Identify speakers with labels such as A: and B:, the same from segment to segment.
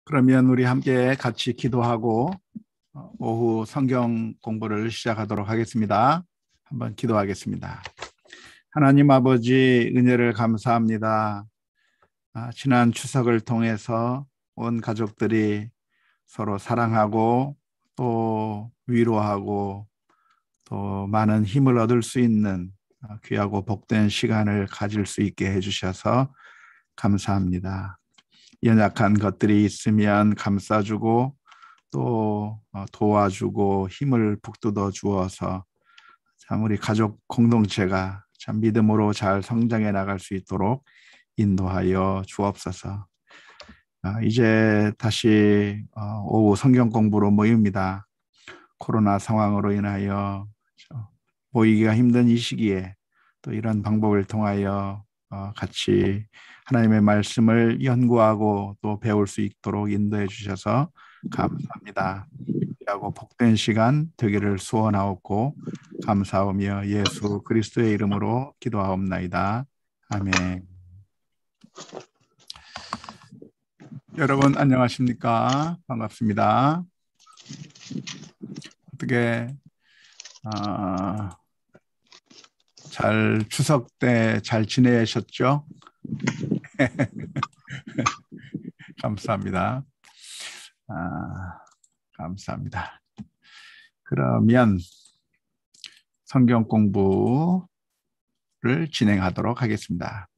A: 그러면 우리 함께 같이 기도하고 오후 성경 공부를 시작하도록 하겠습니다. 한번 기도하겠습니다. 하나님 아버지, 은혜를 감사합니다. 지난 추석을 통해서 온 가족들이 서로 사랑하고 또 위로하고 또 많은 힘을 얻을 수 있는 귀하고 복된 시간을 가질 수 있게 해주셔서 감사합니다. 연약한 것들이 있으면 감싸주고 또 도와주고 힘을 북돋워 주어서 참 우리 가족 공동체가 참 믿음으로 잘 성장해 나갈 수 있도록 인도하여 주옵소서. 이제 다시 오후 성경 공부로 모입니다. 코로나 상황으로 인하여 모이기가 힘든 이 시기에 또 이런 방법을 통하여 같이 하나님의 말씀을 연구하고 또 배울 수 있도록 인도해 주셔서 감사합니다. 하고 복된 시간 되기를 소원하옵고 감사하며 예수 그리스도의 이름으로 기도하옵나이다. 아멘. 여러분 안녕하십니까? 반갑습니다. 어떻게 잘 추석 때 잘 지내셨죠? 감사합니다. 감사합니다. 그러면 성경 공부를 진행하도록 하겠습니다.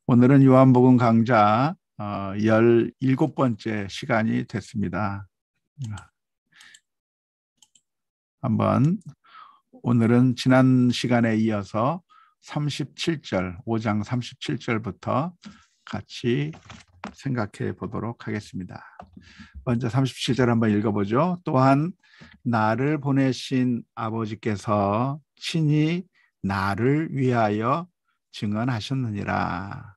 A: 오늘은 요한복음 강좌 17번째 시간이 됐습니다. 한번 오늘은 지난 시간에 이어서 37절, 5장 37절부터 같이 생각해 보도록 하겠습니다. 먼저 37절 한번 읽어보죠. 또한 나를 보내신 아버지께서 친히 나를 위하여 증언하셨느니라.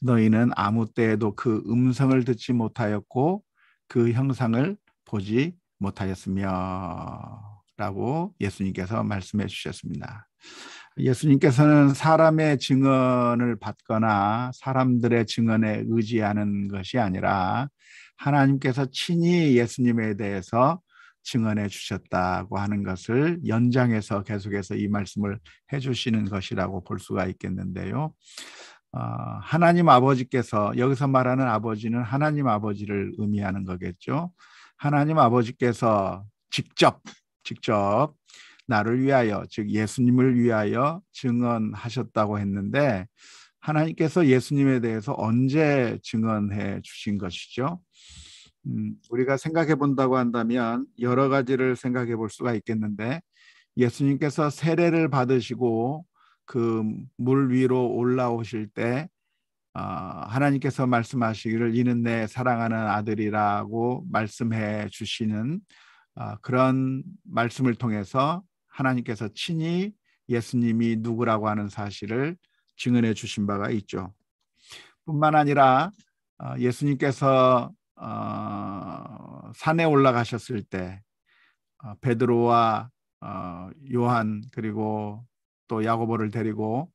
A: 너희는 아무 때에도 그 음성을 듣지 못하였고 그 형상을 보지 못하였으며 라고 예수님께서 말씀해 주셨습니다. 예수님께서는 사람의 증언을 받거나 사람들의 증언에 의지하는 것이 아니라 하나님께서 친히 예수님에 대해서 증언해 주셨다고 하는 것을 연장해서 계속해서 이 말씀을 해주시는 것이라고 볼 수가 있겠는데요. 하나님 아버지께서, 여기서 말하는 아버지는 하나님 아버지를 의미하는 거겠죠. 하나님 아버지께서 직접 나를 위하여, 즉 예수님을 위하여 증언하셨다고 했는데 하나님께서 예수님에 대해서 언제 증언해 주신 것이죠? 우리가 생각해 본다고 한다면 여러 가지를 생각해 볼 수가 있겠는데, 예수님께서 세례를 받으시고 그 물 위로 올라오실 때 하나님께서 말씀하시기를 이는 내 사랑하는 아들이라고 말씀해 주시는 그런 말씀을 통해서 하나님께서 친히 예수님이 누구라고 하는 사실을 증언해 주신 바가 있죠. 뿐만 아니라 예수님께서 산에 올라가셨을 때 베드로와 요한 그리고 또 야고보를 데리고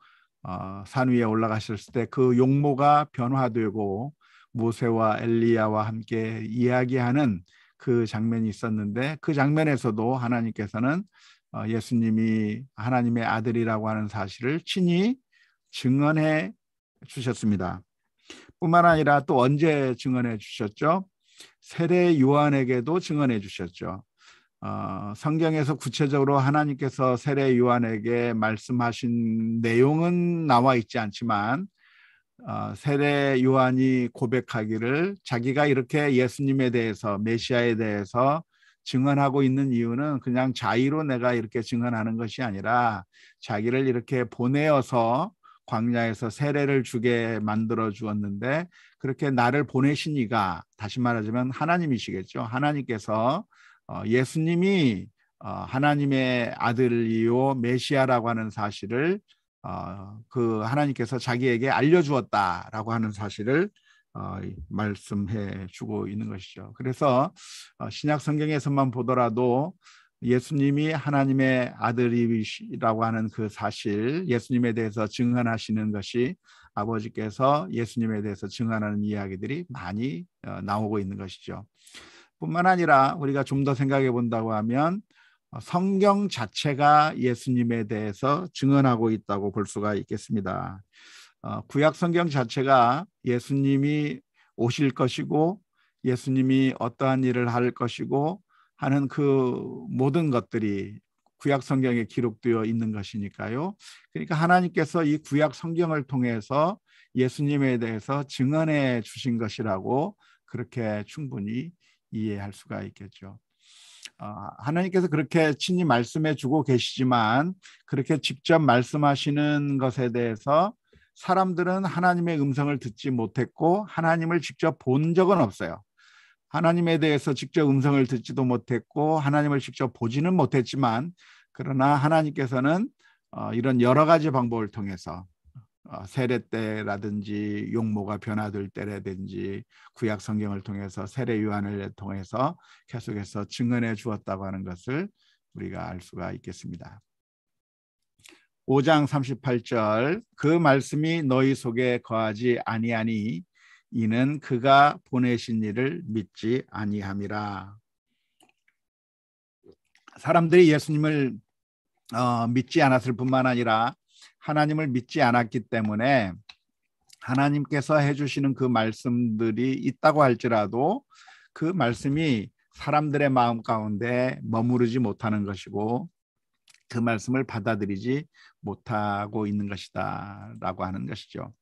A: 산 위에 올라가셨을 때 그 용모가 변화되고 모세와 엘리야와 함께 이야기하는 그 장면이 있었는데, 그 장면에서도 하나님께서는 예수님이 하나님의 아들이라고 하는 사실을 친히 증언해 주셨습니다. 뿐만 아니라 또 언제 증언해 주셨죠? 세례 요한에게도 증언해 주셨죠. 성경에서 구체적으로 하나님께서 세례 요한에게 말씀하신 내용은 나와 있지 않지만 세례 요한이 고백하기를 자기가 이렇게 예수님에 대해서, 메시아에 대해서 증언하고 있는 이유는 그냥 자의로 내가 이렇게 증언하는 것이 아니라 자기를 이렇게 보내어서 광야에서 세례를 주게 만들어 주었는데, 그렇게 나를 보내신 이가, 다시 말하자면 하나님이시겠죠. 하나님께서 예수님이 하나님의 아들이요 메시아라고 하는 사실을 그 하나님께서 자기에게 알려주었다라고 하는 사실을 말씀해 주고 있는 것이죠. 그래서 신약 성경에서만 보더라도 예수님이 하나님의 아들이시라고 하는 그 사실, 예수님에 대해서 증언하시는 것이 아버지께서 예수님에 대해서 증언하는 이야기들이 많이 나오고 있는 것이죠. 뿐만 아니라 우리가 좀 더 생각해 본다고 하면 성경 자체가 예수님에 대해서 증언하고 있다고 볼 수가 있겠습니다. 구약 성경 자체가 예수님이 오실 것이고 예수님이 어떠한 일을 할 것이고 하는 그 모든 것들이 구약 성경에 기록되어 있는 것이니까요. 그러니까 하나님께서 이 구약 성경을 통해서 예수님에 대해서 증언해 주신 것이라고 그렇게 충분히 이해할 수가 있겠죠. 하나님께서 그렇게 친히 말씀해 주고 계시지만 그렇게 직접 말씀하시는 것에 대해서 사람들은 하나님의 음성을 듣지 못했고 하나님을 직접 본 적은 없어요. 하나님에 대해서 직접 음성을 듣지도 못했고 하나님을 직접 보지는 못했지만 그러나 하나님께서는 이런 여러 가지 방법을 통해서 세례 때라든지 용모가 변화될 때라든지 구약 성경을 통해서 세례 요한을 통해서 계속해서 증언해 주었다고 하는 것을 우리가 알 수가 있겠습니다. 5장 38절 그 말씀이 너희 속에 거하지 아니하니 이는 그가 보내신 이를 믿지 아니함이라. 사람들이 예수님을 믿지 않았을 뿐만 아니라 하나님을 믿지 않았기 때문에 하나님께서 해주시는 그 말씀들이 있다고 할지라도 그 말씀이 사람들의 마음 가운데 머무르지 못하는 것이고 그 말씀을 받아들이지 못하고 있는 것이다 라고 하는 것이죠.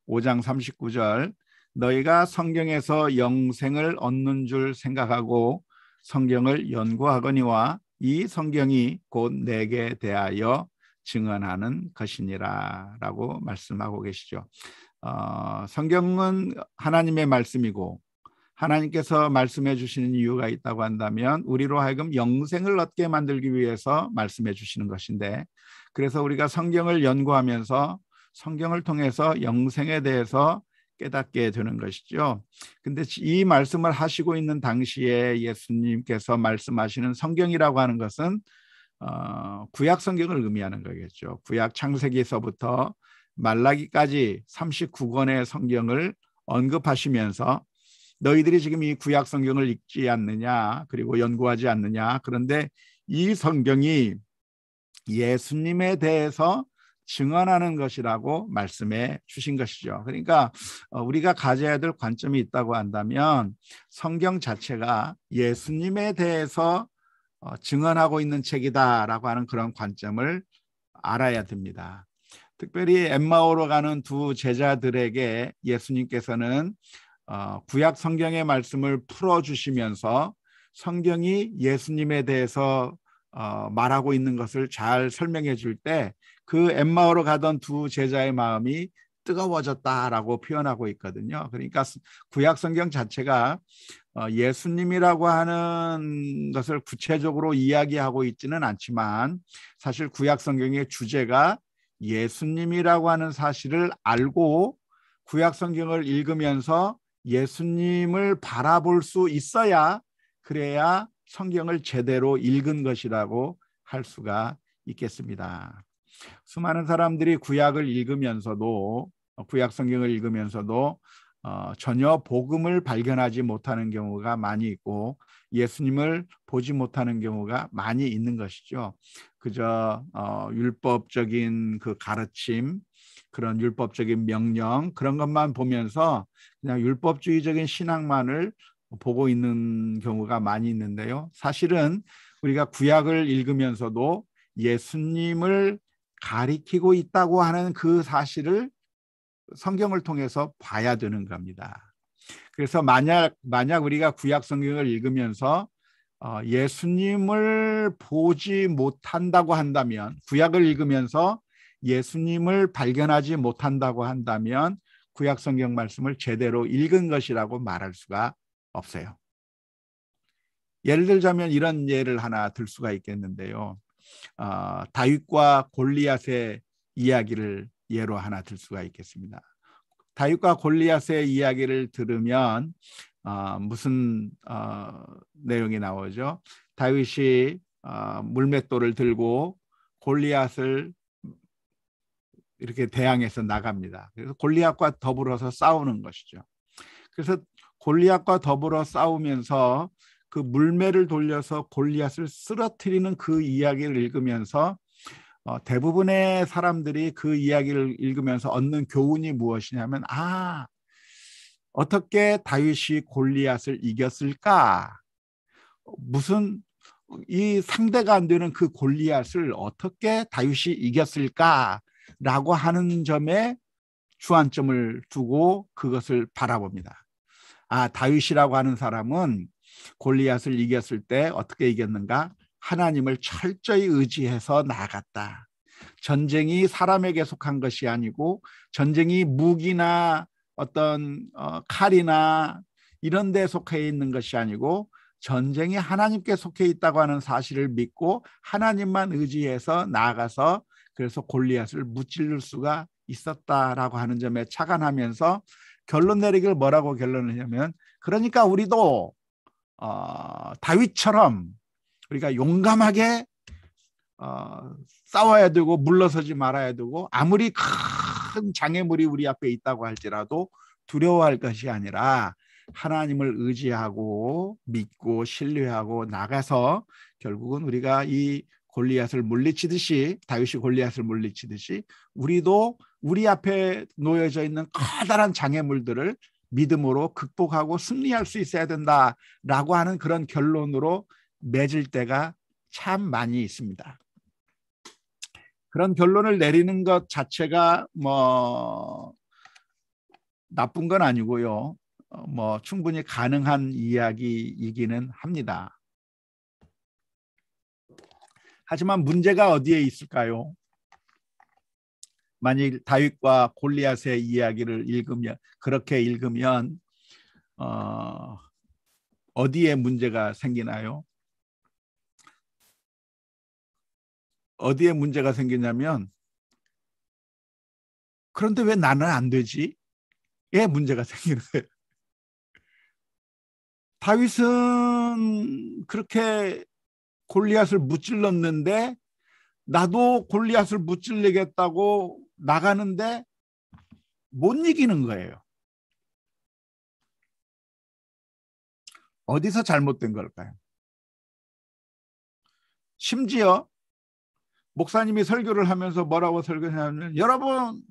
A: 5장 39절 너희가 성경에서 영생을 얻는 줄 생각하고 성경을 연구하거니와 이 성경이 곧 내게 대하여 증언하는 것이니라 라고 말씀하고 계시죠. 성경은 하나님의 말씀이고 하나님께서 말씀해 주시는 이유가 있다고 한다면 우리로 하여금 영생을 얻게 만들기 위해서 말씀해 주시는 것인데 그래서 우리가 성경을 연구하면서 성경을 통해서 영생에 대해서 깨닫게 되는 것이죠. 근데 이 말씀을 하시고 있는 당시에 예수님께서 말씀하시는 성경이라고 하는 것은 구약 성경을 의미하는 거겠죠. 구약 창세기에서부터 말라기까지 39권의 성경을 언급하시면서 너희들이 지금 이 구약 성경을 읽지 않느냐 그리고 연구하지 않느냐 그런데 이 성경이 예수님에 대해서 증언하는 것이라고 말씀해 주신 것이죠. 그러니까 우리가 가져야 될 관점이 있다고 한다면 성경 자체가 예수님에 대해서 증언하고 있는 책이다라고 하는 그런 관점을 알아야 됩니다. 특별히 엠마오로 가는 두 제자들에게 예수님께서는 구약 성경의 말씀을 풀어주시면서 성경이 예수님에 대해서 말하고 있는 것을 잘 설명해 줄 때 그 엠마오로 가던 두 제자의 마음이 뜨거워졌다라고 표현하고 있거든요. 그러니까 구약 성경 자체가 예수님이라고 하는 것을 구체적으로 이야기하고 있지는 않지만 사실 구약 성경의 주제가 예수님이라고 하는 사실을 알고 구약 성경을 읽으면서 예수님을 바라볼 수 있어야 그래야 성경을 제대로 읽은 것이라고 할 수가 있겠습니다. 수많은 사람들이 구약을 읽으면서도 구약 성경을 읽으면서도 전혀 복음을 발견하지 못하는 경우가 많이 있고 예수님을 보지 못하는 경우가 많이 있는 것이죠. 그저 율법적인 그 가르침, 그런 율법적인 명령 그런 것만 보면서 그냥 율법주의적인 신앙만을 보고 있는 경우가 많이 있는데요. 사실은 우리가 구약을 읽으면서도 예수님을 가리키고 있다고 하는 그 사실을 성경을 통해서 봐야 되는 겁니다. 그래서 만약 우리가 구약 성경을 읽으면서 예수님을 보지 못한다고 한다면 구약을 읽으면서 예수님을 발견하지 못한다고 한다면 구약 성경 말씀을 제대로 읽은 것이라고 말할 수가 없어요. 예를 들자면 이런 예를 하나 들 수가 있겠는데요. 다윗과 골리앗의 이야기를 예로 하나 들 수가 있겠습니다. 다윗과 골리앗의 이야기를 들으면 무슨 내용이 나오죠? 다윗이 물맷돌을 들고 골리앗을 이렇게 대항해서 나갑니다. 그래서 골리앗과 더불어서 싸우는 것이죠. 그래서 골리앗과 더불어 싸우면서 그 물매를 돌려서 골리앗을 쓰러뜨리는 그 이야기를 읽으면서 대부분의 사람들이 그 이야기를 읽으면서 얻는 교훈이 무엇이냐면, 어떻게 다윗이 골리앗을 이겼을까? 무슨 이 상대가 안 되는 그 골리앗을 어떻게 다윗이 이겼을까라고 하는 점에 주안점을 두고 그것을 바라봅니다. 다윗이라고 하는 사람은 골리앗을 이겼을 때 어떻게 이겼는가? 하나님을 철저히 의지해서 나아갔다. 전쟁이 사람에게 속한 것이 아니고 전쟁이 무기나 어떤 칼이나 이런 데 속해 있는 것이 아니고 전쟁이 하나님께 속해 있다고 하는 사실을 믿고 하나님만 의지해서 나아가서 그래서 골리앗을 무찔를 수가 있었다라고 하는 점에 착안하면서 결론 내리기를 뭐라고 결론을 하냐면, 그러니까 우리도 다윗처럼 우리가 용감하게 싸워야 되고 물러서지 말아야 되고, 아무리 큰 장애물이 우리 앞에 있다고 할지라도 두려워할 것이 아니라 하나님을 의지하고 믿고 신뢰하고 나가서 결국은 우리가 이 골리앗을 물리치듯이, 다윗이 골리앗을 물리치듯이 우리도 우리 앞에 놓여져 있는 커다란 장애물들을 믿음으로 극복하고 승리할 수 있어야 된다라고 하는 그런 결론으로 맺을 때가 참 많이 있습니다. 그런 결론을 내리는 것 자체가 뭐 나쁜 건 아니고요. 충분히 가능한 이야기이기는 합니다. 하지만 문제가 어디에 있을까요? 만일 다윗과 골리앗의 이야기를 그렇게 읽으면 어디에 문제가 생기나요? 어디에 문제가 생기냐면, 그런데 왜 나는 안 되지? 에 문제가 생기는 거예요. 다윗은 그렇게 골리앗을 무찔렀는데 나도 골리앗을 무찔리겠다고 나가는데 못 이기는 거예요. 어디서 잘못된 걸까요? 심지어 목사님이 설교를 하면서 뭐라고 설교하냐면, 여러분,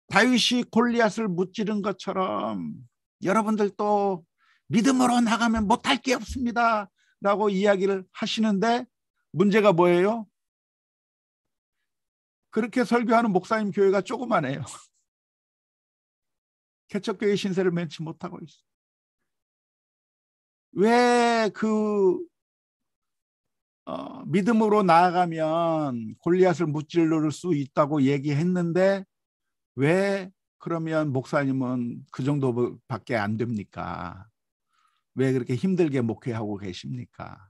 A: 다윗이 골리앗을 무찌른 것처럼 여러분들도 믿음으로 나가면 못할 게 없습니다 라고 이야기를 하시는데, 문제가 뭐예요? 그렇게 설교하는 목사님 교회가 조그마해요. 개척교회 신세를 면치 못하고 있어요. 왜 믿음으로 나아가면 골리앗을 무찌를 수 있다고 얘기했는데 왜 그러면 목사님은 그 정도밖에 안 됩니까? 왜 그렇게 힘들게 목회하고 계십니까?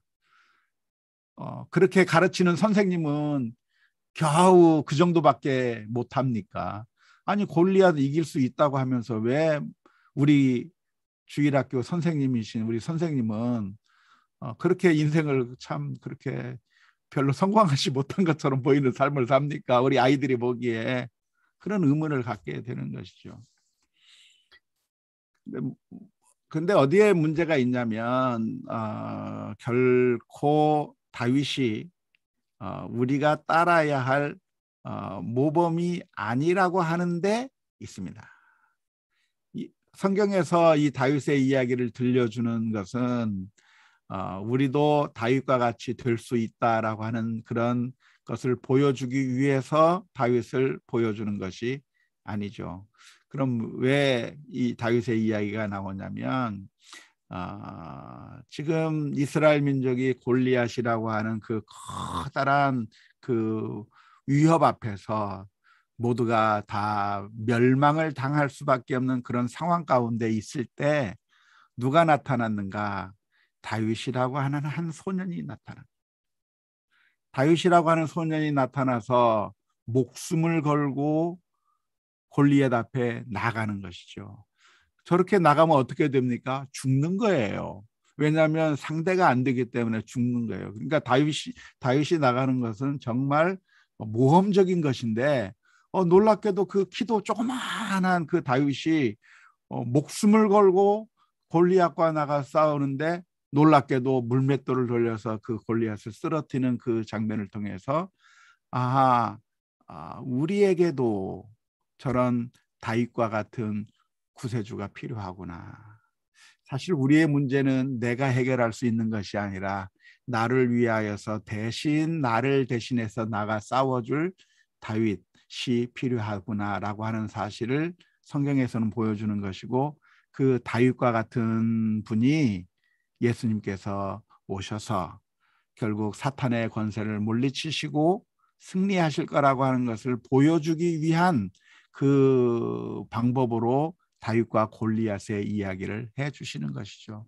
A: 그렇게 가르치는 선생님은 겨우 그 정도밖에 못합니까? 아니, 골리앗 이길 수 있다고 하면서 왜 우리 주일학교 선생님이신 우리 선생님은 그렇게 인생을 참 그렇게 별로 성공하지 못한 것처럼 보이는 삶을 삽니까? 우리 아이들이 보기에 그런 의문을 갖게 되는 것이죠. 근데 어디에 문제가 있냐면 결코 다윗이 우리가 따라야 할 모범이 아니라고 하는데 있습니다. 성경에서 이 다윗의 이야기를 들려주는 것은 우리도 다윗과 같이 될 수 있다라고 하는 그런 것을 보여주기 위해서 다윗을 보여주는 것이 아니죠. 그럼 왜 이 다윗의 이야기가 나오냐면 지금 이스라엘 민족이 골리앗이라고 하는 그 커다란 그 위협 앞에서 모두가 다 멸망을 당할 수밖에 없는 그런 상황 가운데 있을 때 누가 나타났는가? 다윗이라고 하는 한 소년이 다윗이라고 하는 소년이 나타나서 목숨을 걸고 골리앗 앞에 나가는 것이죠. 저렇게 나가면 어떻게 됩니까? 죽는 거예요. 왜냐하면 상대가 안 되기 때문에 죽는 거예요. 그러니까 다윗이 나가는 것은 정말 모험적인 것인데 놀랍게도 그 키도 조그마한 그 다윗이 목숨을 걸고 골리앗과 나가 싸우는데 놀랍게도 물맷돌을 돌려서 그 골리앗을 쓰러뜨리는 그 장면을 통해서 아하, 우리에게도 저런 다윗과 같은 구세주가 필요하구나. 사실 우리의 문제는 내가 해결할 수 있는 것이 아니라 나를 위하여서 대신 나를 대신해서 나가 싸워줄 다윗이 필요하구나라고 하는 사실을 성경에서는 보여주는 것이고, 그 다윗과 같은 분이 예수님께서 오셔서 결국 사탄의 권세를 물리치시고 승리하실 거라고 하는 것을 보여주기 위한 그 방법으로 다윗과 골리앗의 이야기를 해주시는 것이죠.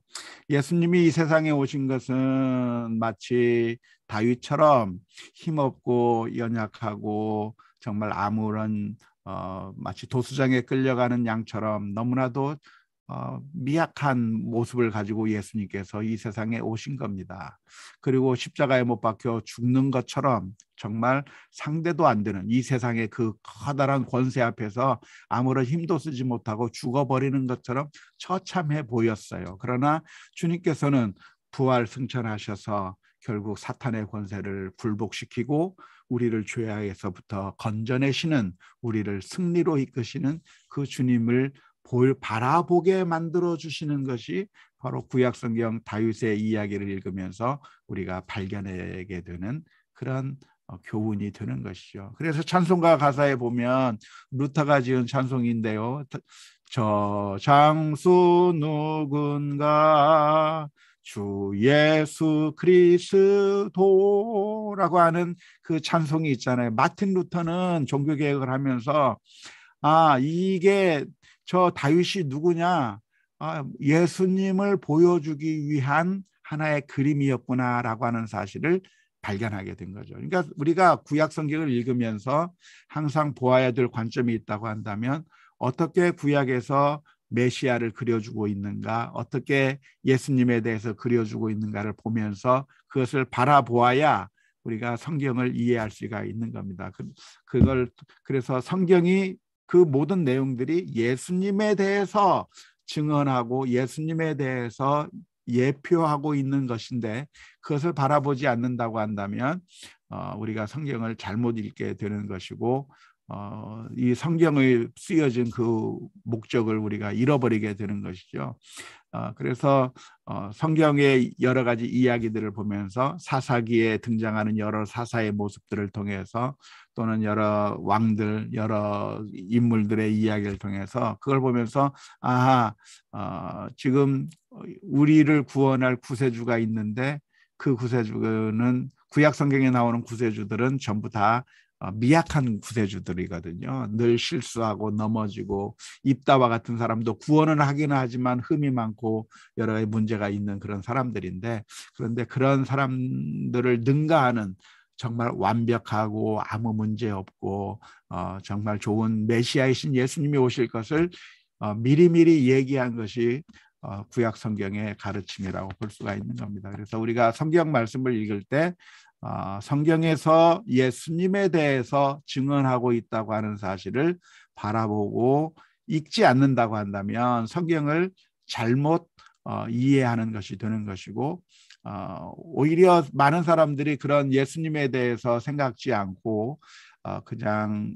A: 예수님이 이 세상에 오신 것은 마치 다윗처럼 힘없고 연약하고 정말 아무런 마치 도수장에 끌려가는 양처럼 너무나도 미약한 모습을 가지고 예수님께서 이 세상에 오신 겁니다. 그리고 십자가에 못 박혀 죽는 것처럼 정말 상대도 안 되는 이 세상의 그 커다란 권세 앞에서 아무런 힘도 쓰지 못하고 죽어버리는 것처럼 처참해 보였어요. 그러나 주님께서는 부활 승천하셔서 결국 사탄의 권세를 굴복시키고 우리를 죄악에서부터 건져내시는, 우리를 승리로 이끄시는 그 주님을 바라보게 만들어 주시는 것이 바로 구약성경 다윗의 이야기를 읽으면서 우리가 발견하게 되는 그런 교훈이 되는 것이죠. 그래서 찬송가 가사에 보면 루타가 지은 찬송인데요. 저 장수 누군가 주 예수 그리스도라고 하는 그 찬송이 있잖아요. 마틴 루터는 종교개혁을 하면서 이게 저 다윗이 누구냐? 예수님을 보여주기 위한 하나의 그림이었구나라고 하는 사실을 발견하게 된 거죠. 그러니까 우리가 구약 성경을 읽으면서 항상 보아야 될 관점이 있다고 한다면 어떻게 구약에서 메시아를 그려주고 있는가, 어떻게 예수님에 대해서 그려주고 있는가를 보면서 그것을 바라보아야 우리가 성경을 이해할 수가 있는 겁니다. 그래서 성경이 그 모든 내용들이 예수님에 대해서 증언하고 예수님에 대해서 예표하고 있는 것인데, 그것을 바라보지 않는다고 한다면 우리가 성경을 잘못 읽게 되는 것이고 이 성경에 쓰여진 그 목적을 우리가 잃어버리게 되는 것이죠. 그래서 성경의 여러 가지 이야기들을 보면서 사사기에 등장하는 여러 사사의 모습들을 통해서 또는 여러 왕들, 여러 인물들의 이야기를 통해서 그걸 보면서 지금 우리를 구원할 구세주가 있는데 그 구세주는 구약 성경에 나오는 구세주들은 전부 다 미약한 구세주들이거든요. 늘 실수하고 넘어지고 입다와 같은 사람도 구원을 하기는 하지만 흠이 많고 여러 가지 문제가 있는 그런 사람들인데, 그런데 그런 사람들을 능가하는 정말 완벽하고 아무 문제 없고 정말 좋은 메시아이신 예수님이 오실 것을 미리미리 얘기한 것이 구약 성경의 가르침이라고 볼 수가 있는 겁니다. 그래서 우리가 성경 말씀을 읽을 때 성경에서 예수님에 대해서 증언하고 있다고 하는 사실을 바라보고 읽지 않는다고 한다면 성경을 잘못 이해하는 것이 되는 것이고, 오히려 많은 사람들이 그런 예수님에 대해서 생각지 않고 그냥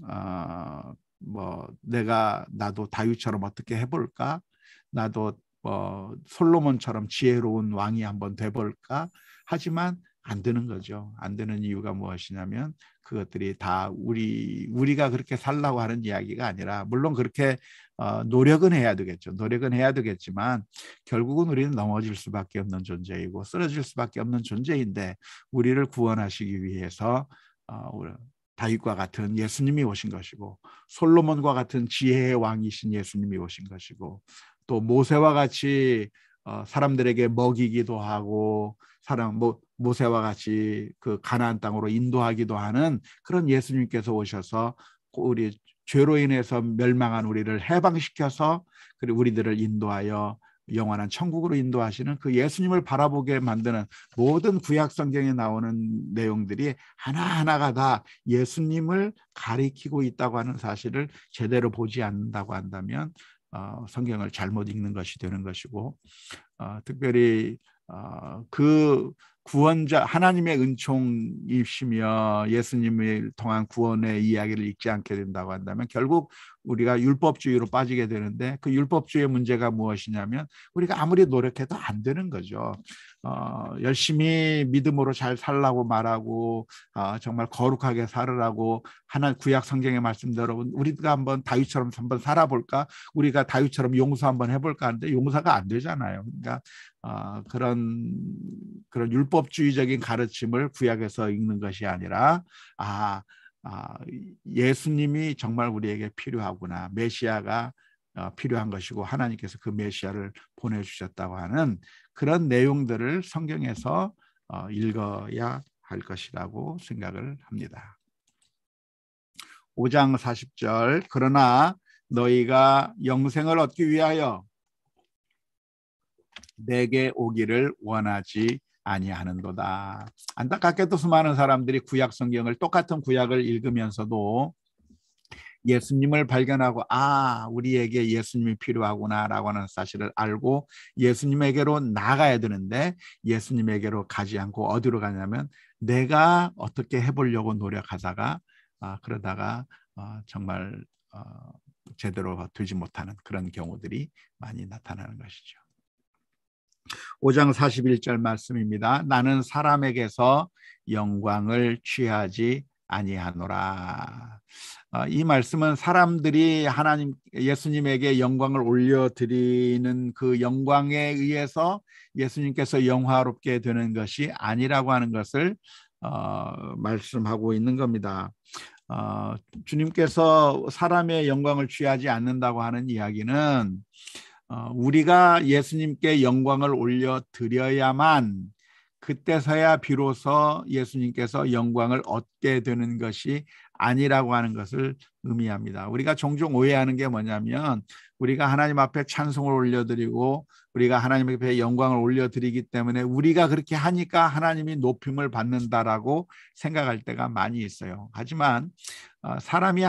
A: 나도 다윗처럼 어떻게 해볼까, 나도 솔로몬처럼 지혜로운 왕이 한번 돼볼까 하지만 안 되는 거죠. 안 되는 이유가 무엇이냐면 그것들이 다 우리가 그렇게 살라고 하는 이야기가 아니라, 물론 그렇게 노력은 해야 되겠죠. 노력은 해야 되겠지만 결국은 우리는 넘어질 수밖에 없는 존재이고 쓰러질 수밖에 없는 존재인데, 우리를 구원하시기 위해서 다윗과 같은 예수님이 오신 것이고, 솔로몬과 같은 지혜의 왕이신 예수님이 오신 것이고, 또 모세와 같이 사람들에게 먹이기도 하고 모세와 같이 그 가나안 땅으로 인도하기도 하는 그런 예수님께서 오셔서 우리 죄로 인해서 멸망한 우리를 해방시켜서 그리고 우리들을 인도하여 영원한 천국으로 인도하시는 그 예수님을 바라보게 만드는 모든 구약 성경에 나오는 내용들이 하나하나가 다 예수님을 가리키고 있다고 하는 사실을 제대로 보지 않는다고 한다면 성경을 잘못 읽는 것이 되는 것이고, 특별히 그 구원자 하나님의 은총이시며 예수님을 통한 구원의 이야기를 읽지 않게 된다고 한다면 결국 우리가 율법주의로 빠지게 되는데, 그 율법주의의 문제가 무엇이냐면 우리가 아무리 노력해도 안 되는 거죠. 열심히 믿음으로 잘 살라고 말하고 정말 거룩하게 살으라고 하나 구약 성경의 말씀대로 우리가 한번 다윗처럼 한번 살아볼까, 우리가 다윗처럼 용서 한번 해볼까 하는데 용서가 안 되잖아요. 그러니까 그런 율법주의적인 가르침을 구약에서 읽는 것이 아니라 예수님이 정말 우리에게 필요하구나, 메시아가 필요한 것이고 하나님께서 그 메시아를 보내주셨다고 하는 그런 내용들을 성경에서 읽어야 할 것이라고 생각을 합니다. 5장 40절, 그러나 너희가 영생을 얻기 위하여 내게 오기를 원하지 아니하는도다. 안타깝게도 수많은 사람들이 구약 성경을, 똑같은 구약을 읽으면서도 예수님을 발견하고 우리에게 예수님이 필요하구나라고 하는 사실을 알고 예수님에게로 나가야 되는데 예수님에게로 가지 않고 어디로 가냐면 내가 어떻게 해보려고 노력하다가 그러다가 정말 제대로 되지 못하는 그런 경우들이 많이 나타나는 것이죠. 5장 41절 말씀입니다. 나는 사람에게서 영광을 취하지 아니하노라. 이 말씀은 사람들이 예수님에게 영광을 올려드리는 그 영광에 의해서 예수님께서 영화롭게 되는 것이 아니라고 하는 것을 말씀하고 있는 겁니다. 주님께서 사람의 영광을 취하지 않는다고 하는 이야기는 우리가 예수님께 영광을 올려드려야만 그때서야 비로소 예수님께서 영광을 얻게 되는 것이 아니라고 하는 것을 의미합니다. 우리가 종종 오해하는 게 뭐냐면 우리가 하나님 앞에 찬송을 올려드리고 우리가 하나님 앞에 영광을 올려드리기 때문에 우리가 그렇게 하니까 하나님이 높임을 받는다라고 생각할 때가 많이 있어요. 하지만 사람이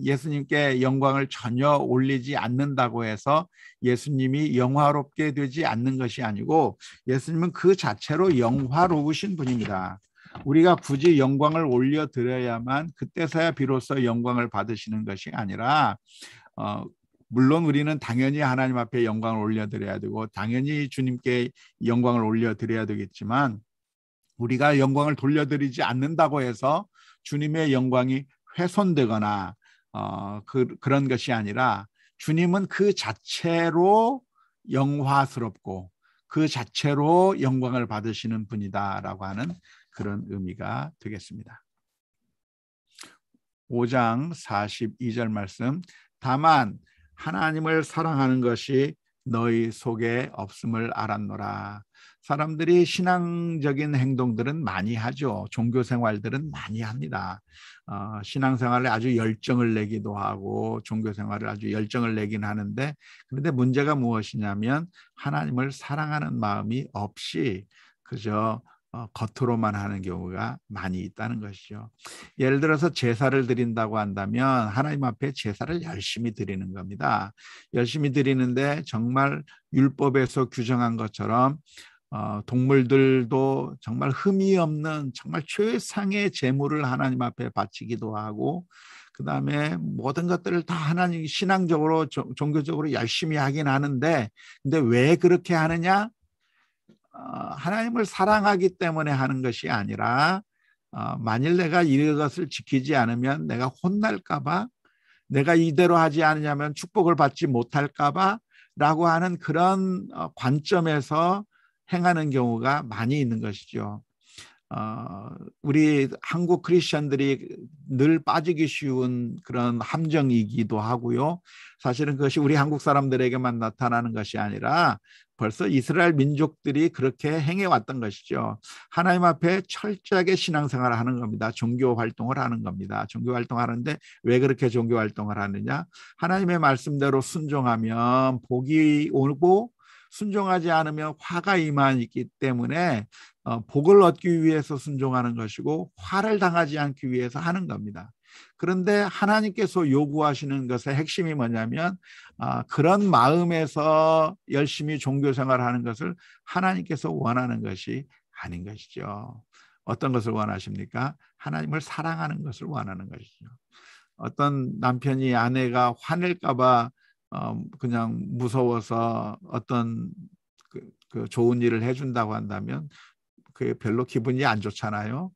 A: 예수님께 영광을 전혀 올리지 않는다고 해서 예수님이 영화롭게 되지 않는 것이 아니고 예수님은 그 자체로 영화로우신 분입니다. 우리가 굳이 영광을 올려드려야만 그때서야 비로소 영광을 받으시는 것이 아니라 물론 우리는 당연히 하나님 앞에 영광을 올려드려야 되고 당연히 주님께 영광을 올려드려야 되겠지만 우리가 영광을 돌려드리지 않는다고 해서 주님의 영광이 훼손되거나 그런 것이 아니라 주님은 그 자체로 영화스럽고 그 자체로 영광을 받으시는 분이다라고 하는 그런 의미가 되겠습니다. 5장 42절 말씀, 다만 하나님을 사랑하는 것이 너희 속에 없음을 알았노라. 사람들이 신앙적인 행동들은 많이 하죠. 종교 생활들은 많이 합니다. 신앙생활에 아주 열정을 내기도 하고 종교 생활을 아주 열정을 내긴 하는데 그런데 문제가 무엇이냐면 하나님을 사랑하는 마음이 없이 그저 겉으로만 하는 경우가 많이 있다는 것이죠. 예를 들어서 제사를 드린다고 한다면 하나님 앞에 제사를 열심히 드리는 겁니다. 열심히 드리는데 정말 율법에서 규정한 것처럼 동물들도 정말 흠이 없는 정말 최상의 제물을 하나님 앞에 바치기도 하고 그 다음에 모든 것들을 다 하나님 신앙적으로 종교적으로 열심히 하긴 하는데 근데 왜 그렇게 하느냐? 하나님을 사랑하기 때문에 하는 것이 아니라 만일 내가 이것을 지키지 않으면 내가 혼날까 봐, 내가 이대로 하지 않으면 축복을 받지 못할까 봐 라고 하는 그런 관점에서 행하는 경우가 많이 있는 것이죠. 우리 한국 크리스천들이 늘 빠지기 쉬운 그런 함정이기도 하고요. 사실은 그것이 우리 한국 사람들에게만 나타나는 것이 아니라 벌써 이스라엘 민족들이 그렇게 행해왔던 것이죠. 하나님 앞에 철저하게 신앙생활을 하는 겁니다. 종교 활동을 하는 겁니다. 종교 활동하는데 왜 그렇게 종교 활동을 하느냐? 하나님의 말씀대로 순종하면 복이 오고 순종하지 않으면 화가 임하기 때문에 복을 얻기 위해서 순종하는 것이고 화를 당하지 않기 위해서 하는 겁니다. 그런데 하나님께서 요구하시는 것의 핵심이 뭐냐면 그런 마음에서 열심히 종교 생활하는 것을 하나님께서 원하는 것이 아닌 것이죠. 어떤 것을 원하십니까? 하나님을 사랑하는 것을 원하는 것이죠. 어떤 남편이 아내가 화낼까 봐 그냥 무서워서 어떤 그 좋은 일을 해준다고 한다면 그게 별로 기분이 안 좋잖아요.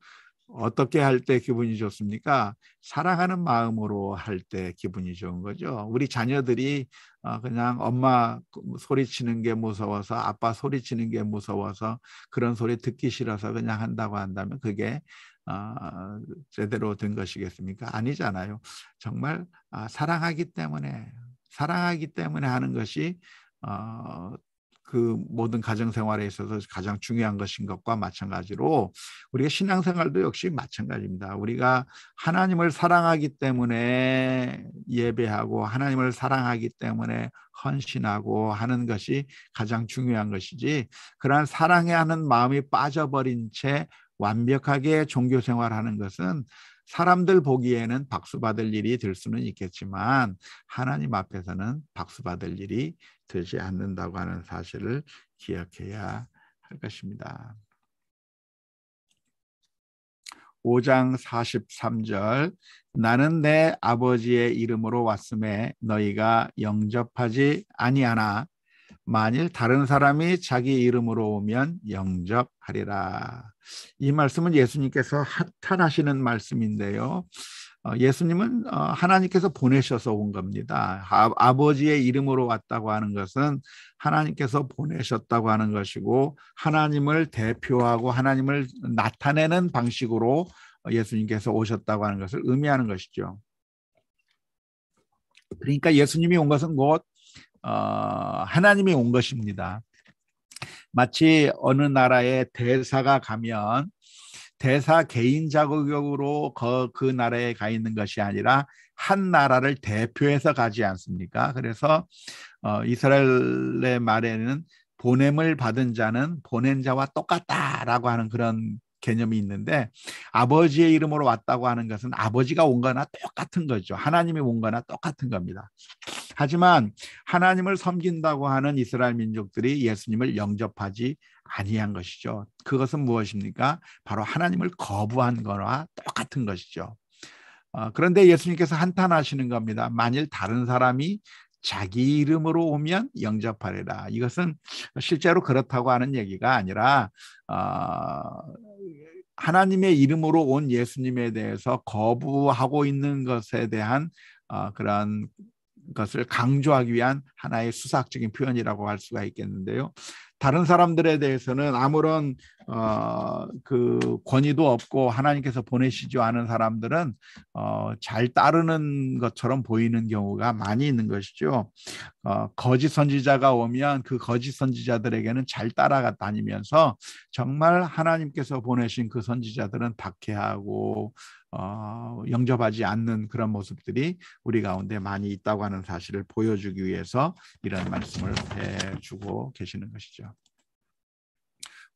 A: 어떻게 할 때 기분이 좋습니까? 사랑하는 마음으로 할 때 기분이 좋은 거죠. 우리 자녀들이 그냥 엄마 소리치는 게 무서워서, 아빠 소리치는 게 무서워서, 그런 소리 듣기 싫어서 그냥 한다고 한다면 그게 제대로 된 것이겠습니까? 아니잖아요. 정말 사랑하기 때문에 하는 것이 그 모든 가정생활에 있어서 가장 중요한 것인 것과 마찬가지로 우리가 신앙생활도 역시 마찬가지입니다. 우리가 하나님을 사랑하기 때문에 예배하고 하나님을 사랑하기 때문에 헌신하고 하는 것이 가장 중요한 것이지, 그러한 사랑에 하는 마음이 빠져버린 채 완벽하게 종교생활하는 것은 사람들 보기에는 박수 받을 일이 될 수는 있겠지만 하나님 앞에서는 박수 받을 일이 되지 않는다고 하는 사실을 기억해야 할 것입니다. 5장 43절 나는 내 아버지의 이름으로 왔음에 너희가 영접하지 아니하나 만일 다른 사람이 자기 이름으로 오면 영접하리라. 이 말씀은 예수님께서 한탄하시는 말씀인데요. 예수님은 하나님께서 보내셔서 온 겁니다. 아버지의 이름으로 왔다고 하는 것은 하나님께서 보내셨다고 하는 것이고, 하나님을 대표하고 하나님을 나타내는 방식으로 예수님께서 오셨다고 하는 것을 의미하는 것이죠. 그러니까 예수님이 온 것은 곧 하나님이 온 것입니다. 마치 어느 나라에 대사가 가면 대사 개인 자격으로 그 나라에 가 있는 것이 아니라 한 나라를 대표해서 가지 않습니까? 그래서 이스라엘의 말에는 보냄을 받은 자는 보낸 자와 똑같다라고 하는 그런 개념이 있는데, 아버지의 이름으로 왔다고 하는 것은 아버지가 온 거나 똑같은 거죠. 하나님이 온 거나 똑같은 겁니다. 하지만 하나님을 섬긴다고 하는 이스라엘 민족들이 예수님을 영접하지 아니한 것이죠. 그것은 무엇입니까? 바로 하나님을 거부한 거와 똑같은 것이죠. 그런데 예수님께서 한탄하시는 겁니다. 만일 다른 사람이 자기 이름으로 오면 영접하리라. 이것은 실제로 그렇다고 하는 얘기가 아니라 하나님의 이름으로 온 예수님에 대해서 거부하고 있는 것에 대한 그런 것을 강조하기 위한 하나의 수사학적인 표현이라고 할 수가 있겠는데요. 다른 사람들에 대해서는 아무런 그 권위도 없고 하나님께서 보내시지 않은 사람들은 잘 따르는 것처럼 보이는 경우가 많이 있는 것이죠. 거짓 선지자가 오면 그 거짓 선지자들에게는 잘 따라가 다니면서 정말 하나님께서 보내신 그 선지자들은 박해하고 영접하지 않는 그런 모습들이 우리 가운데 많이 있다고 하는 사실을 보여주기 위해서 이런 말씀을 해주고 계시는 것이죠.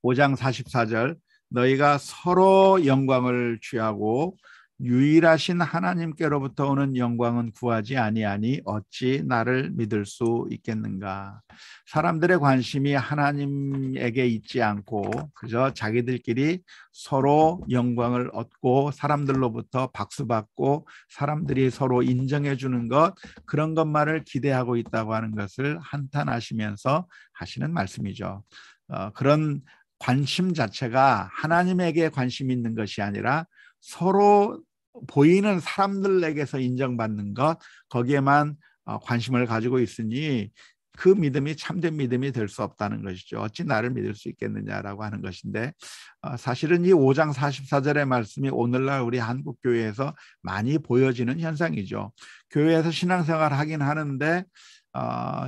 A: 5장 44절 너희가 서로 영광을 취하고 유일하신 하나님께로부터 오는 영광은 구하지 아니하니 어찌 나를 믿을 수 있겠는가. 사람들의 관심이 하나님에게 있지 않고 그저 자기들끼리 서로 영광을 얻고 사람들로부터 박수받고 사람들이 서로 인정해 주는 것, 그런 것만을 기대하고 있다고 하는 것을 한탄하시면서 하시는 말씀이죠. 그런 관심 자체가 하나님에게 관심 있는 것이 아니라 서로 보이는 사람들에게서 인정받는 것, 거기에만 관심을 가지고 있으니 그 믿음이 참된 믿음이 될 수 없다는 것이죠. 어찌 나를 믿을 수 있겠느냐라고 하는 것인데, 사실은 이 5장 44절의 말씀이 오늘날 우리 한국 교회에서 많이 보여지는 현상이죠. 교회에서 신앙생활 하긴 하는데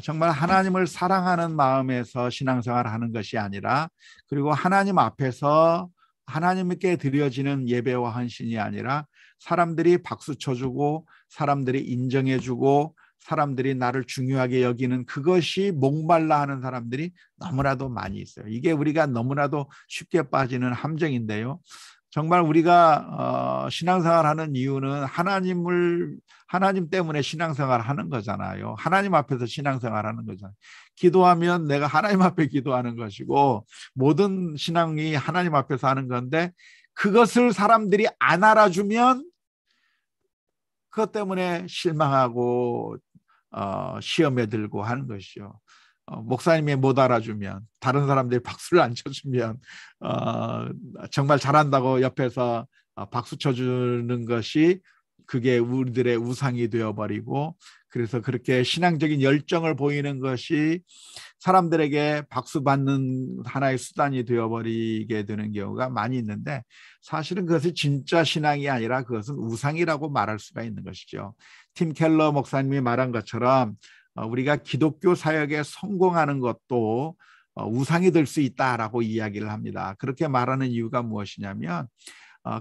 A: 정말 하나님을 사랑하는 마음에서 신앙생활 하는 것이 아니라, 그리고 하나님 앞에서 하나님께 드려지는 예배와 헌신이 아니라 사람들이 박수 쳐주고 사람들이 인정해주고 사람들이 나를 중요하게 여기는 그것이 목말라 하는 사람들이 너무나도 많이 있어요. 이게 우리가 너무나도 쉽게 빠지는 함정인데요. 정말 우리가 신앙생활하는 이유는 하나님 때문에 신앙생활하는 거잖아요. 하나님 앞에서 신앙생활하는 거잖아요. 기도하면 내가 하나님 앞에 기도하는 것이고 모든 신앙이 하나님 앞에서 하는 건데 그것을 사람들이 안 알아주면 그것 때문에 실망하고 시험에 들고 하는 것이죠. 목사님이 못 알아주면 다른 사람들이 박수를 안 쳐주면 정말 잘한다고 옆에서 박수 쳐주는 것이 그게 우리들의 우상이 되어버리고 그래서 그렇게 신앙적인 열정을 보이는 것이 사람들에게 박수 받는 하나의 수단이 되어버리게 되는 경우가 많이 있는데 사실은 그것이 진짜 신앙이 아니라 그것은 우상이라고 말할 수가 있는 것이죠. 팀 켈러 목사님이 말한 것처럼 우리가 기독교 사역에 성공하는 것도 우상이 될 수 있다라고 이야기를 합니다. 그렇게 말하는 이유가 무엇이냐면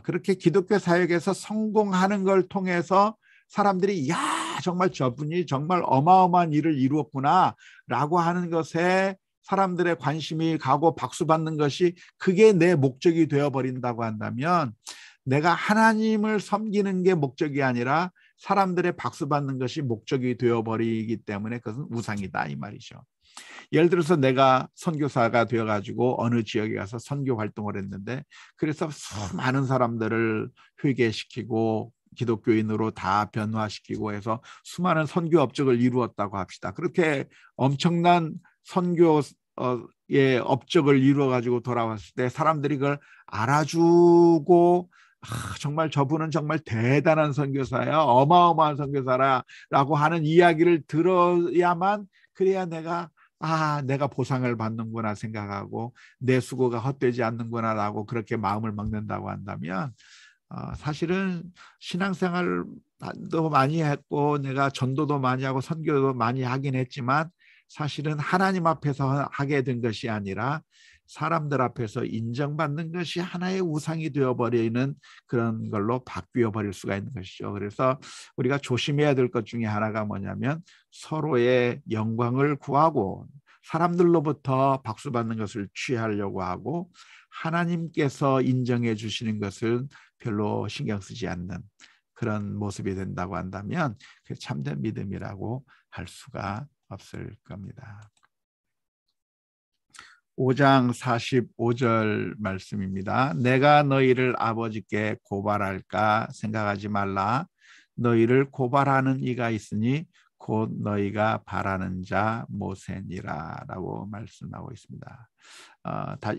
A: 그렇게 기독교 사역에서 성공하는 걸 통해서 사람들이 야 정말 저분이 정말 어마어마한 일을 이루었구나 라고 하는 것에 사람들의 관심이 가고 박수 받는 것이 그게 내 목적이 되어버린다고 한다면 내가 하나님을 섬기는 게 목적이 아니라 사람들의 박수 받는 것이 목적이 되어버리기 때문에 그것은 우상이다 이 말이죠. 예를 들어서 내가 선교사가 되어가지고 어느 지역에 가서 선교 활동을 했는데 그래서 수많은 사람들을 회개시키고 기독교인으로 다 변화시키고 해서 수많은 선교 업적을 이루었다고 합시다. 그렇게 엄청난 선교의 업적을 이루어가지고 돌아왔을 때 사람들이 그걸 알아주고 정말 저분은 정말 대단한 선교사야 어마어마한 선교사라고 하는 이야기를 들어야만 그래야 내가 보상을 받는구나 생각하고 내 수고가 헛되지 않는구나라고 그렇게 마음을 먹는다고 한다면 사실은 신앙생활도 많이 했고 내가 전도도 많이 하고 선교도 많이 하긴 했지만 사실은 하나님 앞에서 하게 된 것이 아니라 사람들 앞에서 인정받는 것이 하나의 우상이 되어버리는 그런 걸로 바뀌어 버릴 수가 있는 것이죠. 그래서 우리가 조심해야 될 것 중에 하나가 뭐냐면 서로의 영광을 구하고 사람들로부터 박수받는 것을 취하려고 하고 하나님께서 인정해 주시는 것을 별로 신경 쓰지 않는 그런 모습이 된다고 한다면 그게 참된 믿음이라고 할 수가 없을 겁니다. 5장 45절 말씀입니다. 내가 너희를 아버지께 고발할까 생각하지 말라. 너희를 고발하는 이가 있으니 곧 너희가 바라는 자 모세니라 라고 말씀하고 있습니다.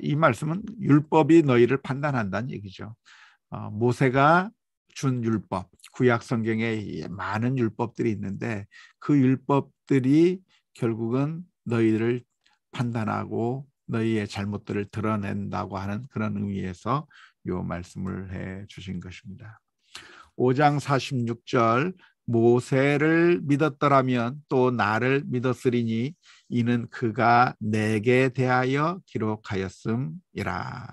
A: 이 말씀은 율법이 너희를 판단한다는 얘기죠. 모세가 준 율법, 구약 성경에 많은 율법들이 있는데 그 율법들이 결국은 너희를 판단하고 너희의 잘못들을 드러낸다고 하는 그런 의미에서 이 말씀을 해 주신 것입니다. 5장 46절 모세를 믿었더라면 또 나를 믿었으리니 이는 그가 내게 대하여 기록하였음이라.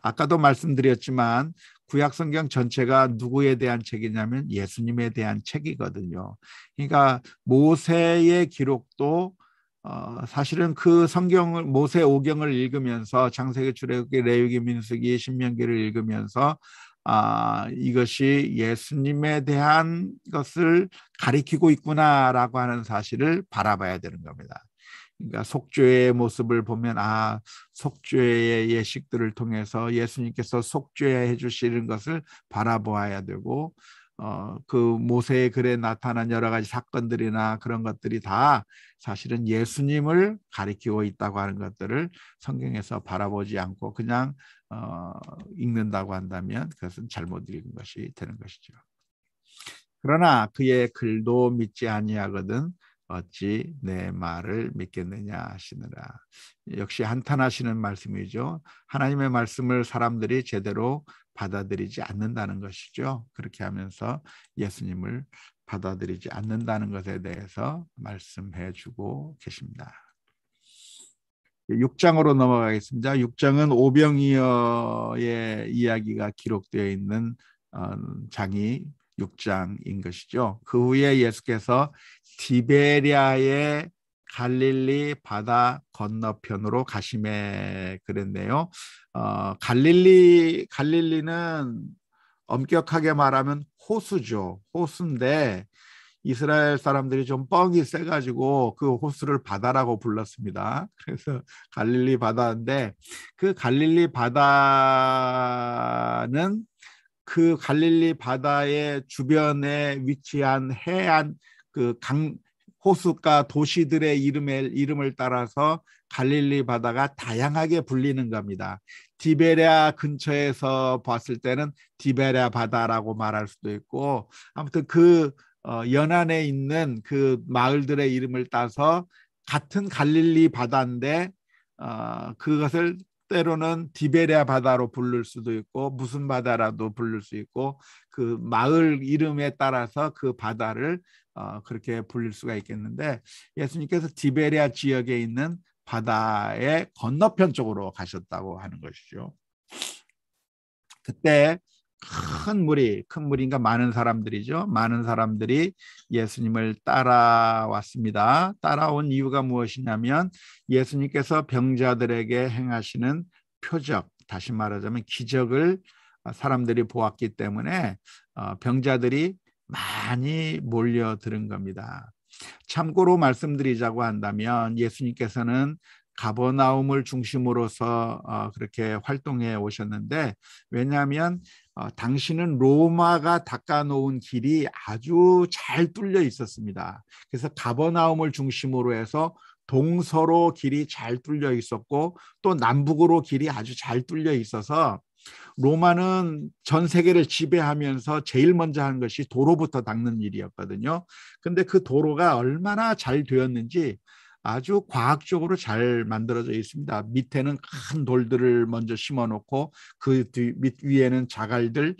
A: 아까도 말씀드렸지만 구약성경 전체가 누구에 대한 책이냐면 예수님에 대한 책이거든요. 그러니까 모세의 기록도 사실은 그 성경을 모세 오경을 읽으면서 창세기, 출애굽기, 레위기, 민수기, 신명기를 읽으면서 이것이 예수님에 대한 것을 가리키고 있구나라고 하는 사실을 바라봐야 되는 겁니다. 그러니까 속죄의 모습을 보면 속죄의 예식들을 통해서 예수님께서 속죄해 주시는 것을 바라보아야 되고 그 모세의 글에 나타난 여러 가지 사건들이나 그런 것들이 다 사실은 예수님을 가리키고 있다고 하는 것들을 성경에서 바라보지 않고 그냥 읽는다고 한다면 그것은 잘못 읽은 것이 되는 것이죠. 그러나 그의 글도 믿지 아니하거든 어찌 내 말을 믿겠느냐 하시느라. 역시 한탄하시는 말씀이죠. 하나님의 말씀을 사람들이 제대로 받아들이지 않는다는 것이죠. 그렇게 하면서 예수님을 받아들이지 않는다는 것에 대해서 말씀해 주고 계십니다. 6장으로 넘어가겠습니다. 6장은 오병이어의 이야기가 기록되어 있는 장이 6장인 것이죠. 그 후에 예수께서 디베랴의 갈릴리 바다 건너편으로 가심에 그랬네요. 갈릴리는 엄격하게 말하면 호수죠. 호수인데 이스라엘 사람들이 좀 뻥이 세가지고 그 호수를 바다라고 불렀습니다. 그래서 갈릴리 바다인데 그 갈릴리 바다는 그 갈릴리 바다의 주변에 위치한 해안 그 강 호수가 도시들의 이름을 따라서 갈릴리 바다가 다양하게 불리는 겁니다. 디베랴 근처에서 봤을 때는 디베랴 바다라고 말할 수도 있고 아무튼 그 연안에 있는 그 마을들의 이름을 따서 같은 갈릴리 바다인데 그것을 때로는 디베랴 바다로 부를 수도 있고 무슨 바다라도 부를 수 있고 그 마을 이름에 따라서 그 바다를 그렇게 불릴 수가 있겠는데 예수님께서 디베랴 지역에 있는 바다의 건너편 쪽으로 가셨다고 하는 것이죠. 그때 큰 무리인가 많은 사람들이죠. 많은 사람들이 예수님을 따라왔습니다. 따라온 이유가 무엇이냐면 예수님께서 병자들에게 행하시는 표적, 다시 말하자면 기적을 사람들이 보았기 때문에 병자들이 많이 몰려드는 겁니다. 참고로 말씀드리자고 한다면 예수님께서는 가버나움을 중심으로서 그렇게 활동해 오셨는데 왜냐하면 당시는 로마가 닦아놓은 길이 아주 잘 뚫려 있었습니다. 그래서 가버나움을 중심으로 해서 동서로 길이 잘 뚫려 있었고 또 남북으로 길이 아주 잘 뚫려 있어서 로마는 전 세계를 지배하면서 제일 먼저 한 것이 도로부터 닦는 일이었거든요. 근데 그 도로가 얼마나 잘 되었는지 아주 과학적으로 잘 만들어져 있습니다. 밑에는 큰 돌들을 먼저 심어 놓고 그 밑 위에는 자갈들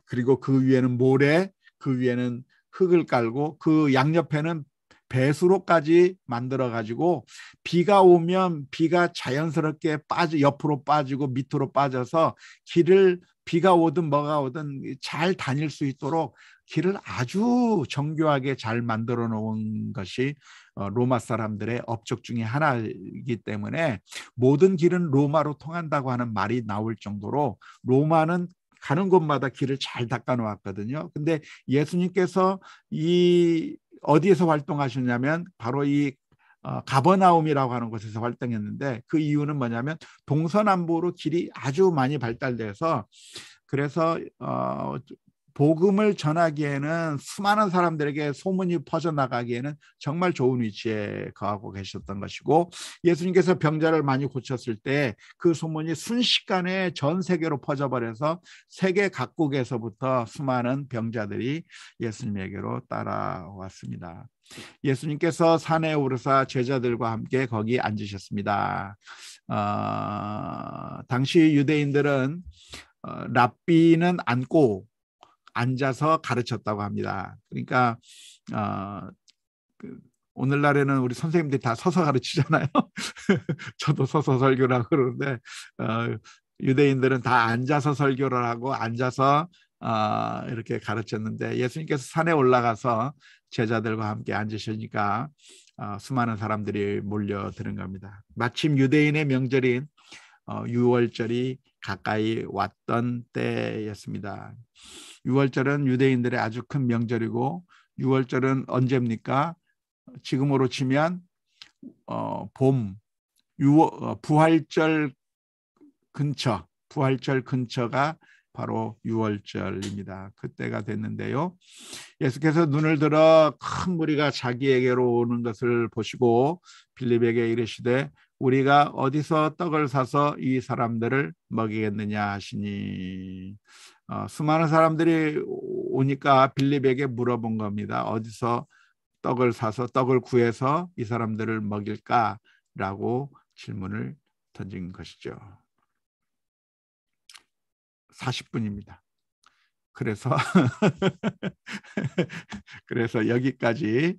A: 그리고 그 위에는 모래 그 위에는 흙을 깔고 그 양옆에는 배수로까지 만들어 가지고 비가 오면 비가 자연스럽게 옆으로 빠지고 밑으로 빠져서 길을 비가 오든 뭐가 오든 잘 다닐 수 있도록 길을 아주 정교하게 잘 만들어 놓은 것이 로마 사람들의 업적 중에 하나이기 때문에 모든 길은 로마로 통한다고 하는 말이 나올 정도로 로마는 가는 곳마다 길을 잘 닦아 놓았거든요. 근데 예수님께서 이 어디에서 활동하셨냐면 바로 이 가버나움이라고 하는 곳에서 활동했는데 그 이유는 뭐냐면 동서남북으로 길이 아주 많이 발달돼서 그래서 복음을 전하기에는 수많은 사람들에게 소문이 퍼져나가기에는 정말 좋은 위치에 거하고 계셨던 것이고 예수님께서 병자를 많이 고쳤을 때 그 소문이 순식간에 전 세계로 퍼져버려서 세계 각국에서부터 수많은 병자들이 예수님에게로 따라왔습니다. 예수님께서 산에 오르사 제자들과 함께 거기 앉으셨습니다. 당시 유대인들은 랍비는 앉아서 가르쳤다고 합니다. 그러니까 오늘날에는 우리 선생님들이 다 서서 가르치잖아요. 저도 서서 설교를 하고 그러는데 유대인들은 다 앉아서 설교를 하고 앉아서 이렇게 가르쳤는데 예수님께서 산에 올라가서 제자들과 함께 앉으시니까 수많은 사람들이 몰려드는 겁니다. 마침 유대인의 명절인 유월절이 가까이 왔던 때였습니다. 유월절은 유대인들의 아주 큰 명절이고 유월절은 언제입니까? 지금으로 치면 봄, 부활절 근처가 바로 유월절입니다. 그때가 됐는데요. 예수께서 눈을 들어 큰 무리가 자기에게로 오는 것을 보시고 빌립에게 이르시되 우리가 어디서 떡을 사서 이 사람들을 먹이겠느냐 하시니 수많은 사람들이 오니까 빌립에게 물어본 겁니다. 어디서 떡을 사서 떡을 구해서 이 사람들을 먹일까라고 질문을 던진 것이죠. 40분입니다. 그래서 그래서 여기까지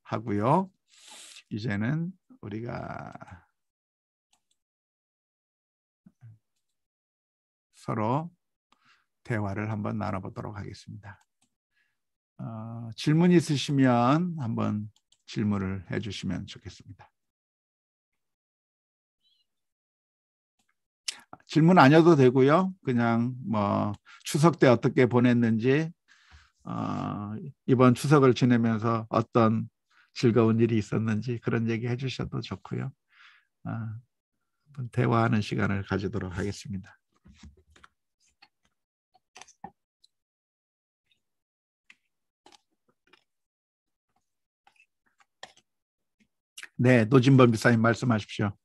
A: 하고요. 이제는 우리가 서로 대화를 한번 나눠보도록 하겠습니다. 질문 있으시면 한번 질문을 해주시면 좋겠습니다. 질문 아니어도 되고요. 그냥 뭐 추석 때 어떻게 보냈는지, 이번 추석을 지내면서 어떤 즐거운 일이 있었는지 그런 얘기 해주셔도 좋고요. 한번 대화하는 시간을 가지도록 하겠습니다. 네, 노진범 비사님 말씀하십시오.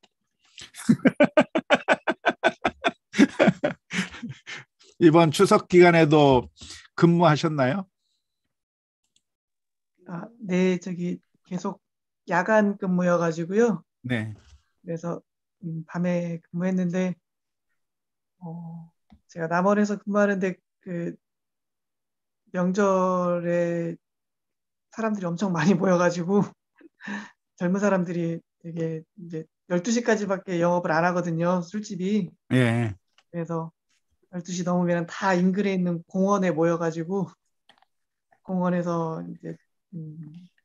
A: 이번 추석 기간에도 근무하셨나요?
B: 네, 계속 야간 근무여가지고요.
A: 네.
B: 그래서 밤에 근무했는데 제가 남원에서 근무하는데 그 명절에 사람들이 엄청 많이 모여가지고 젊은 사람들이 되게 이제 12시까지밖에 영업을 안 하거든요, 술집이.
A: 예.
B: 그래서 12시 넘으면 다 인근에 있는 공원에 모여가지고 공원에서 이제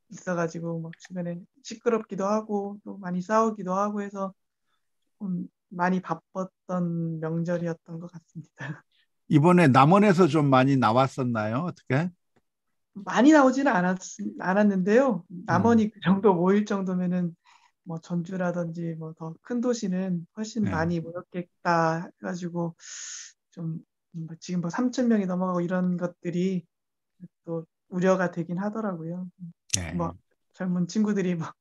B: 있어가지고 막 주변에 시끄럽기도 하고 또 많이 싸우기도 하고 해서 많이 바빴던 명절이었던 것 같습니다.
A: 이번에 남원에서 좀 많이 나왔었나요? 어떻게?
B: 많이 나오지는 않았는데요. 남원이 그 정도 모일 정도면은 뭐 전주라든지 뭐 더 큰 도시는 훨씬
A: 네.
B: 많이 모였겠다 해가지고 좀 지금 뭐 3천 명이 넘어가고 이런 것들이 또 우려가 되긴 하더라고요.
A: 네.
B: 뭐 젊은 친구들이 막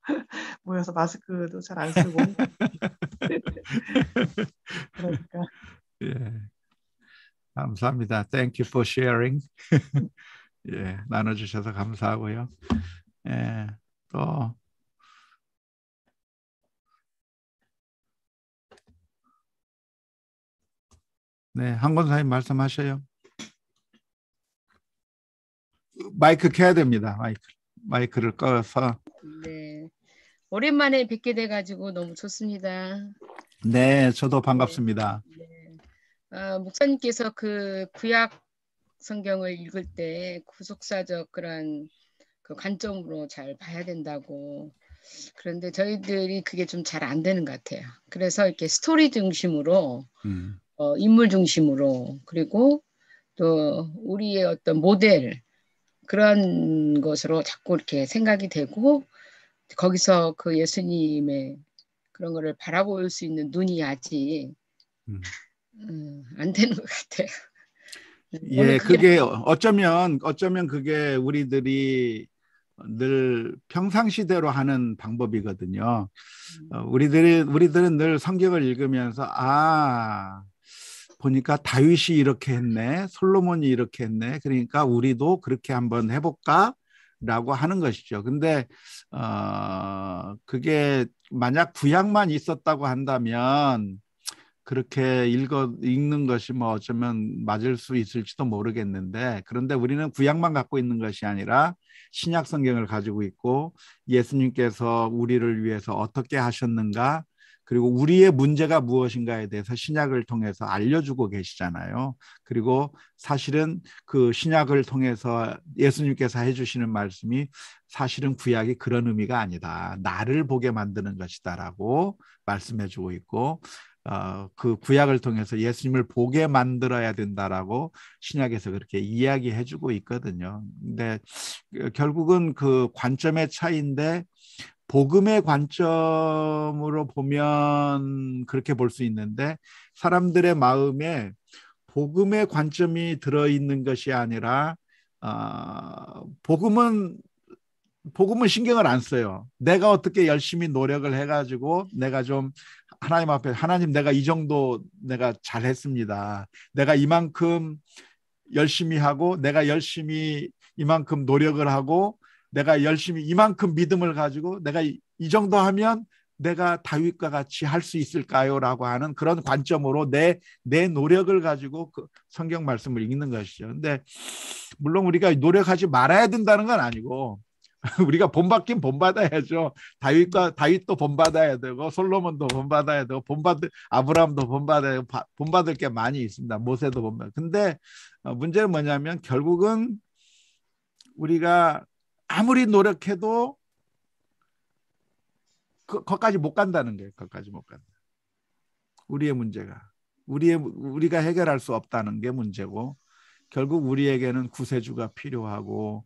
B: 모여서 마스크도 잘 안 쓰고 그러니까.
A: 예. 감사합니다. Thank you for sharing. 예, 나눠주셔서 감사하고요. 예, 또 네, 한 권사님 말씀하셔요. 마이크 켜야 됩니다. 마이크를 꺼서.
C: 네, 오랜만에 뵙게 돼가지고 너무 좋습니다.
A: 네, 저도 반갑습니다.
C: 네. 목사님께서 그 구약 성경을 읽을 때 구속사적 그런 그 관점으로 잘 봐야 된다고. 그런데 저희들이 그게 좀 잘 안 되는 것 같아요. 그래서 이렇게 스토리 중심으로, 인물 중심으로, 그리고 또 우리의 어떤 모델 그런 것으로 자꾸 이렇게 생각이 되고 거기서 그 예수님의 그런 거를 바라볼 수 있는 눈이 아직 안 되는 것 같아요.
A: 예, 그게 어쩌면 그게 우리들이 늘 평상시대로 하는 방법이거든요. 우리들은 늘 성경을 읽으면서 보니까 다윗이 이렇게 했네, 솔로몬이 이렇게 했네. 그러니까 우리도 그렇게 한번 해볼까라고 하는 것이죠. 근데 그게 만약 구약만 있었다고 한다면 그렇게 읽는 것이 뭐 어쩌면 맞을 수 있을지도 모르겠는데, 그런데 우리는 구약만 갖고 있는 것이 아니라 신약 성경을 가지고 있고 예수님께서 우리를 위해서 어떻게 하셨는가, 그리고 우리의 문제가 무엇인가에 대해서 신약을 통해서 알려주고 계시잖아요. 그리고 사실은 그 신약을 통해서 예수님께서 해주시는 말씀이 사실은 구약이 그런 의미가 아니다, 나를 보게 만드는 것이다라고 말씀해주고 있고, 그 구약을 통해서 예수님을 보게 만들어야 된다라고 신약에서 그렇게 이야기해주고 있거든요. 근데 결국은 그 관점의 차이인데, 복음의 관점으로 보면 그렇게 볼 수 있는데, 사람들의 마음에 복음의 관점이 들어있는 것이 아니라 복음은 신경을 안 써요. 내가 어떻게 열심히 노력을 해가지고 내가 좀 하나님 앞에, 하나님 내가 이 정도 내가 잘했습니다, 내가 이만큼 열심히 하고 내가 열심히 이만큼 노력을 하고 내가 열심히 이만큼 믿음을 가지고 내가 이 정도 하면 내가 다윗과 같이 할 수 있을까요? 라고 하는 그런 관점으로 내 노력을 가지고 그 성경 말씀을 읽는 것이죠. 근데 물론 우리가 노력하지 말아야 된다는 건 아니고, 우리가 본받긴 본받아야죠. 다윗도 본받아야 되고 솔로몬도 본받아야 되고 아브라함도 본받아야 되고 본받을 게 많이 있습니다. 모세도 본받아. 근데 문제는 뭐냐면 결국은 우리가 아무리 노력해도 거기까지 못 간다는 거예요. 거기까지 못 간다. 우리의 문제가 우리가 해결할 수 없다는 게 문제고 결국 우리에게는 구세주가 필요하고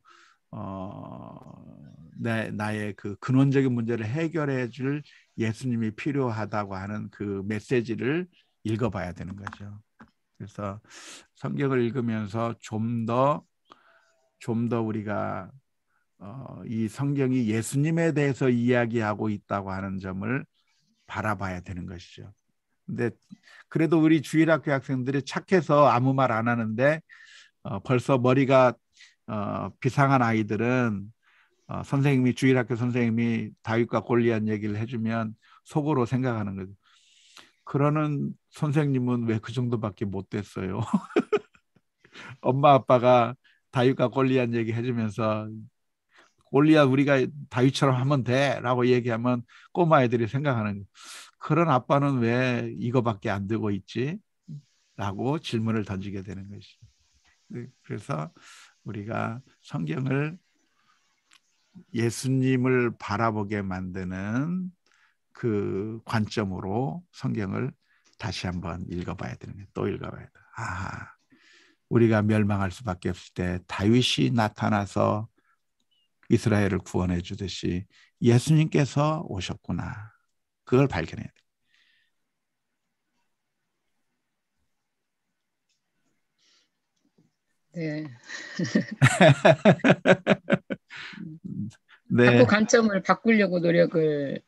A: 나의 그 근원적인 문제를 해결해 줄 예수님이 필요하다고 하는 그 메시지를 읽어봐야 되는 거죠. 그래서 성경을 읽으면서 좀 더 우리가 이 성경이 예수님에 대해서 이야기하고 있다고 하는 점을 바라봐야 되는 것이죠. 근데 그래도 우리 주일학교 학생들이 착해서 아무 말 안 하는데 벌써 머리가 비상한 아이들은 선생님이 주일학교 선생님이 다윗과 골리앗 얘기를 해주면 속으로 생각하는 거죠. 그러는 선생님은 왜 그 정도밖에 못 됐어요? 엄마 아빠가 다윗과 골리앗 얘기 해주면서 골리앗 우리가 다윗처럼 하면 돼라고 얘기하면 꼬마애들이 생각하는 거예요. 그런 아빠는 왜 이거밖에 안 되고 있지? 라고 질문을 던지게 되는 것이죠. 그래서 우리가 성경을 예수님을 바라보게 만드는 그 관점으로 성경을 다시 한번 읽어봐야 되는 거예요. 또 읽어봐야 돼. 우리가 멸망할 수밖에 없을 때 다윗이 나타나서 이스라엘을 구원해 주듯이 예수님께서 오셨구나. 그걸 발견해야 돼.
C: 네.
A: 네.
C: 자꾸 관점을 바꾸려고 노력을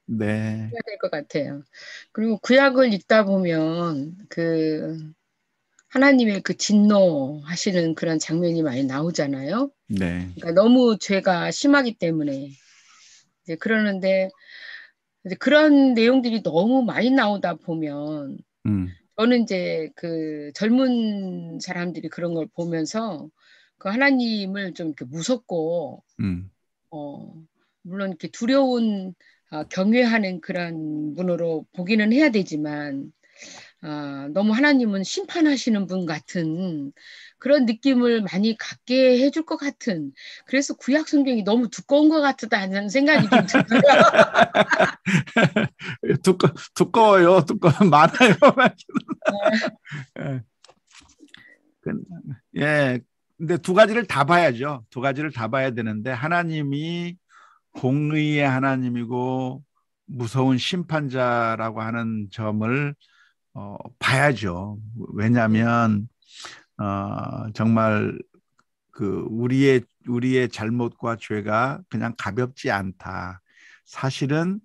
A: 네.
C: 해야 될 것 같아요. 그리고 구약을 읽다 보면 그 하나님의 그 진노하시는 그런 장면이 많이 나오잖아요.
A: 네.
C: 그러니까 너무 죄가 심하기 때문에 이제 그러는데 이제 그런 내용들이 너무 많이 나오다 보면 저는 이제 그 젊은 사람들이 그런 걸 보면서 그 하나님을 좀 이렇게 무섭고 물론 이렇게 두려운 경외하는 그런 분으로 보기는 해야 되지만 너무 하나님은 심판하시는 분 같은 그런 느낌을 많이 갖게 해줄 것 같은 그래서 구약 성경이 너무 두꺼운 것 같다는 생각이 좀 들어요.
A: 두꺼워요. 많아요. 예. 근데 두 가지를 다 봐야죠. 두 가지를 다 봐야 되는데 하나님이 공의의 하나님이고 무서운 심판자라고 하는 점을 봐야죠. 왜냐하면 정말 그 우리의 잘못과 죄가 그냥 가볍지 않다. 사실은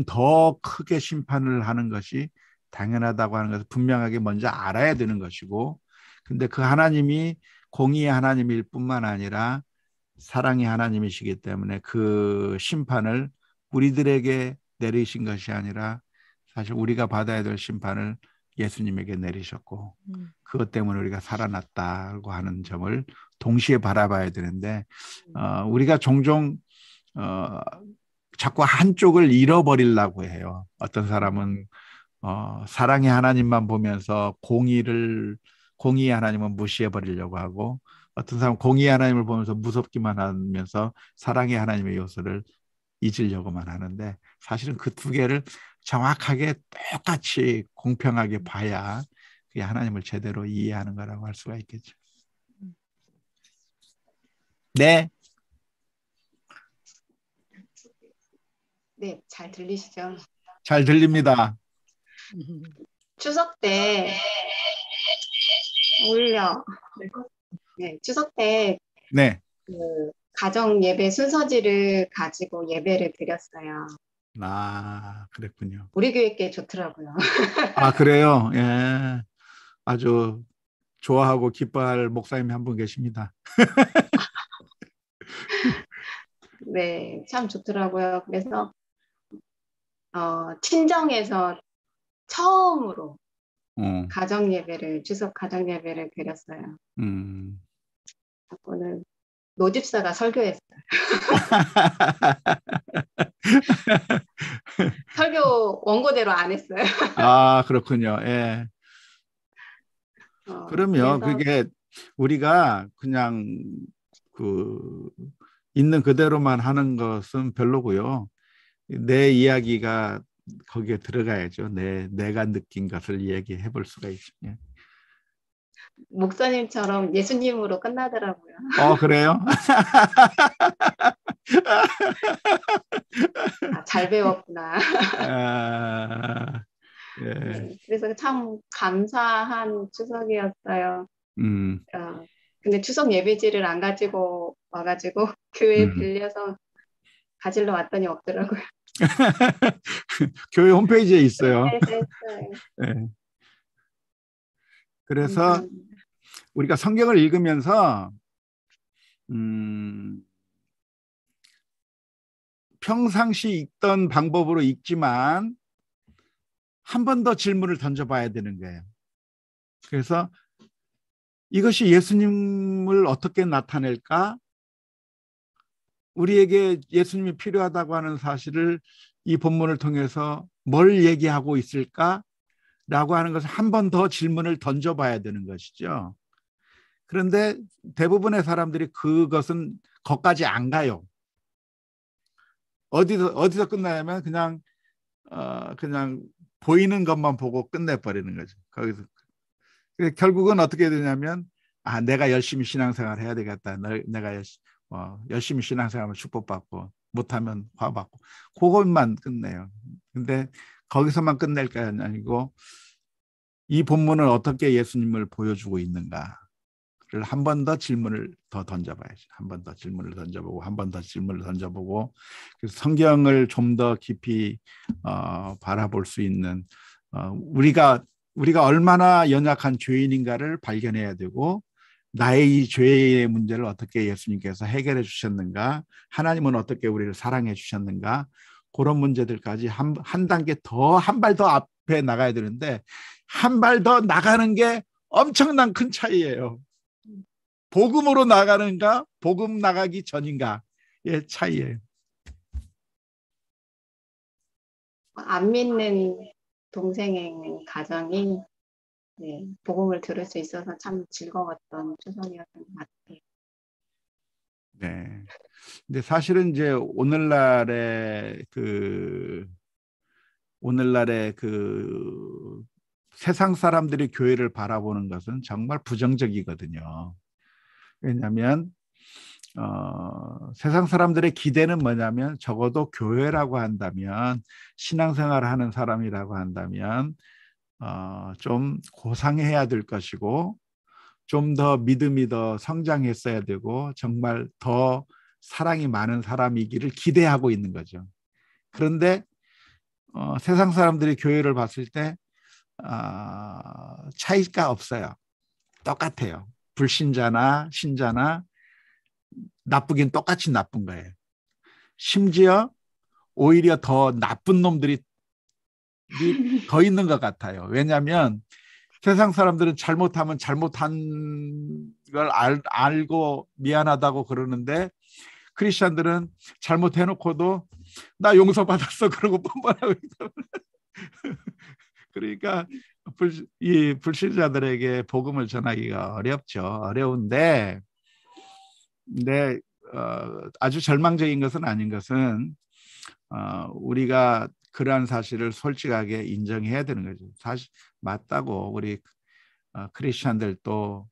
A: 더 크게 심판을 하는 것이 당연하다고 하는 것을 분명하게 먼저 알아야 되는 것이고, 근데 그 하나님이 공의의 하나님일 뿐만 아니라 사랑의 하나님이시기 때문에 그 심판을 우리들에게 내리신 것이 아니라 사실 우리가 받아야 될 심판을 예수님에게 내리셨고 그것 때문에 우리가 살아났다고 하는 점을 동시에 바라봐야 되는데 우리가 종종 자꾸 한쪽을 잃어버리려고 해요. 어떤 사람은 사랑의 하나님만 보면서 공의의 하나님은 무시해버리려고 하고 어떤 사람은 공의의 하나님을 보면서 무섭기만 하면서 사랑의 하나님의 요소를 잊으려고만 하는데 사실은 그 두 개를 정확하게 똑같이 공평하게 봐야 그게 하나님을 제대로 이해하는 거라고 할 수가 있겠죠. 네.
D: 네, 잘 들리시죠?
A: 잘 들립니다.
D: 추석 때 올려. 네, 추석 때
A: 네.
D: 그 가정 예배 순서지를 가지고 예배를 드렸어요.
A: 그랬군요.
D: 우리 교회 께 좋더라고요.
A: 그래요? 예. 아주 좋아하고 기뻐할 목사님이 한 분 계십니다.
D: 네, 참 좋더라고요. 그래서 친정에서 처음으로 추석 가정 예배를 드렸어요. 자꾸는 노집사가 설교했어요. 설교 원고대로 안 했어요.
A: 아, 그렇군요. 예. 그러면
D: 그래서
A: 그게 우리가 그냥 그 있는 그대로만 하는 것은 별로고요. 내 이야기가 거기에 들어가야죠. 내가 느낀 것을 얘기해 볼 수가 있죠. 예.
D: 목사님처럼 예수님으로 끝나더라고요.
A: 그래요?
D: 아, 잘 배웠구나.
A: 아, 예.
D: 네, 그래서 참 감사한 추석이었어요. 근데 추석 예배지를 안 가지고 와가지고 교회 빌려서 가지러 왔더니 없더라고요.
A: 교회 홈페이지에 있어요.
D: 그래서 했어요.
A: 예. 그래서
D: 감사합니다.
A: 우리가 성경을 읽으면서 평상시 읽던 방법으로 읽지만 한 번 더 질문을 던져봐야 되는 거예요. 그래서 이것이 예수님을 어떻게 나타낼까? 우리에게 예수님이 필요하다고 하는 사실을 이 본문을 통해서 뭘 얘기하고 있을까? 라고 하는 것을 한 번 더 질문을 던져봐야 되는 것이죠. 그런데 대부분의 사람들이 그것은 거기까지 안 가요. 어디서 끝나냐면 그냥 보이는 것만 보고 끝내버리는 거죠. 거기서 결국은 어떻게 되냐면 내가 열심히 신앙생활 해야 되겠다. 내가 열심히 신앙생활하면 축복받고 못하면 화받고 그것만 끝내요. 근데 거기서만 끝낼 게 아니고 이 본문은 어떻게 예수님을 보여주고 있는가를 한 번 더 질문을 더 던져봐야죠. 한 번 더 질문을 던져보고 한 번 더 질문을 던져보고 그래서 성경을 좀 더 깊이 바라볼 수 있는 우리가 얼마나 연약한 죄인인가를 발견해야 되고 나의 이 죄의 문제를 어떻게 예수님께서 해결해 주셨는가, 하나님은 어떻게 우리를 사랑해 주셨는가, 그런 문제들까지 한 단계 더, 한 발 더 앞에 나가야 되는데 한 발 더 나가는 게 엄청난 큰 차이예요. 복음으로 나가는가, 복음 나가기 전인가의 차이예요.
D: 안 믿는 동생의 가정이 복음을 들을 수 있어서 참 즐거웠던 추석이었던 것 같아요.
A: 네. 근데 사실은 이제 오늘날의 세상 사람들이 교회를 바라보는 것은 정말 부정적이거든요. 왜냐하면 세상 사람들의 기대는 뭐냐면 적어도 교회라고 한다면 신앙생활을 하는 사람이라고 한다면 좀 고상해야 될 것이고 좀 더 믿음이 더 성장했어야 되고 정말 더 사랑이 많은 사람이기를 기대하고 있는 거죠. 그런데 세상 사람들이 교회를 봤을 때 차이가 없어요. 똑같아요. 불신자나 신자나 나쁘긴 똑같이 나쁜 거예요. 심지어 오히려 더 나쁜 놈들이 더 있는 것 같아요. 왜냐하면 세상 사람들은 잘못하면 잘못한 걸 알고 미안하다고 그러는데 크리스천들은 잘못해놓고도 나 용서받았어 그러고 뻔뻔하고 있다. 그러니까 이 불신자들에게 복음을 전하기가 어렵죠. 어려운데 근데 아주 절망적인 것은 아닌 것은 우리가 그러한 사실을 솔직하게 인정해야 되는 거죠. 사실 맞다고 우리 크리스천들도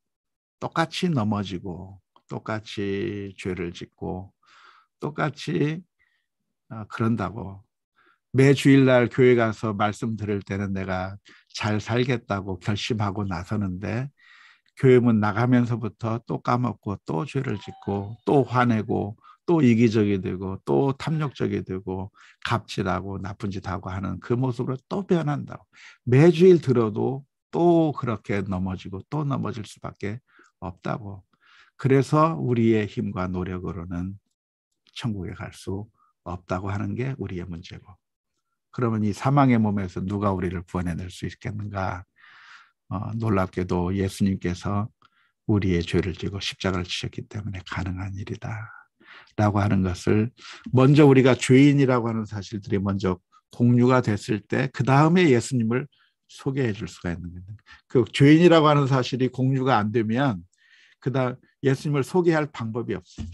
A: 똑같이 넘어지고 똑같이 죄를 짓고 똑같이 그런다고 매 주일날 교회 가서 말씀 들을 때는 내가 잘 살겠다고 결심하고 나서는데 교회 문 나가면서부터 또 까먹고 또 죄를 짓고 또 화내고 또 이기적이 되고 또 탐욕적이 되고 갑질하고 나쁜 짓 하고 하는 그 모습으로 또 변한다고. 매주일 들어도 또 그렇게 넘어지고 또 넘어질 수밖에 없다고. 그래서 우리의 힘과 노력으로는 천국에 갈 수 없다고 하는 게 우리의 문제고. 그러면 이 사망의 몸에서 누가 우리를 구원해낼 수 있겠는가? 놀랍게도 예수님께서 우리의 죄를 지고 십자가를 지셨기 때문에 가능한 일이다 라고 하는 것을 먼저 우리가 죄인이라고 하는 사실들이 먼저 공유가 됐을 때 그 다음에 예수님을 소개해 줄 수가 있는 거예요. 그 죄인이라고 하는 사실이 공유가 안 되면 그다음 예수님을 소개할 방법이 없어요.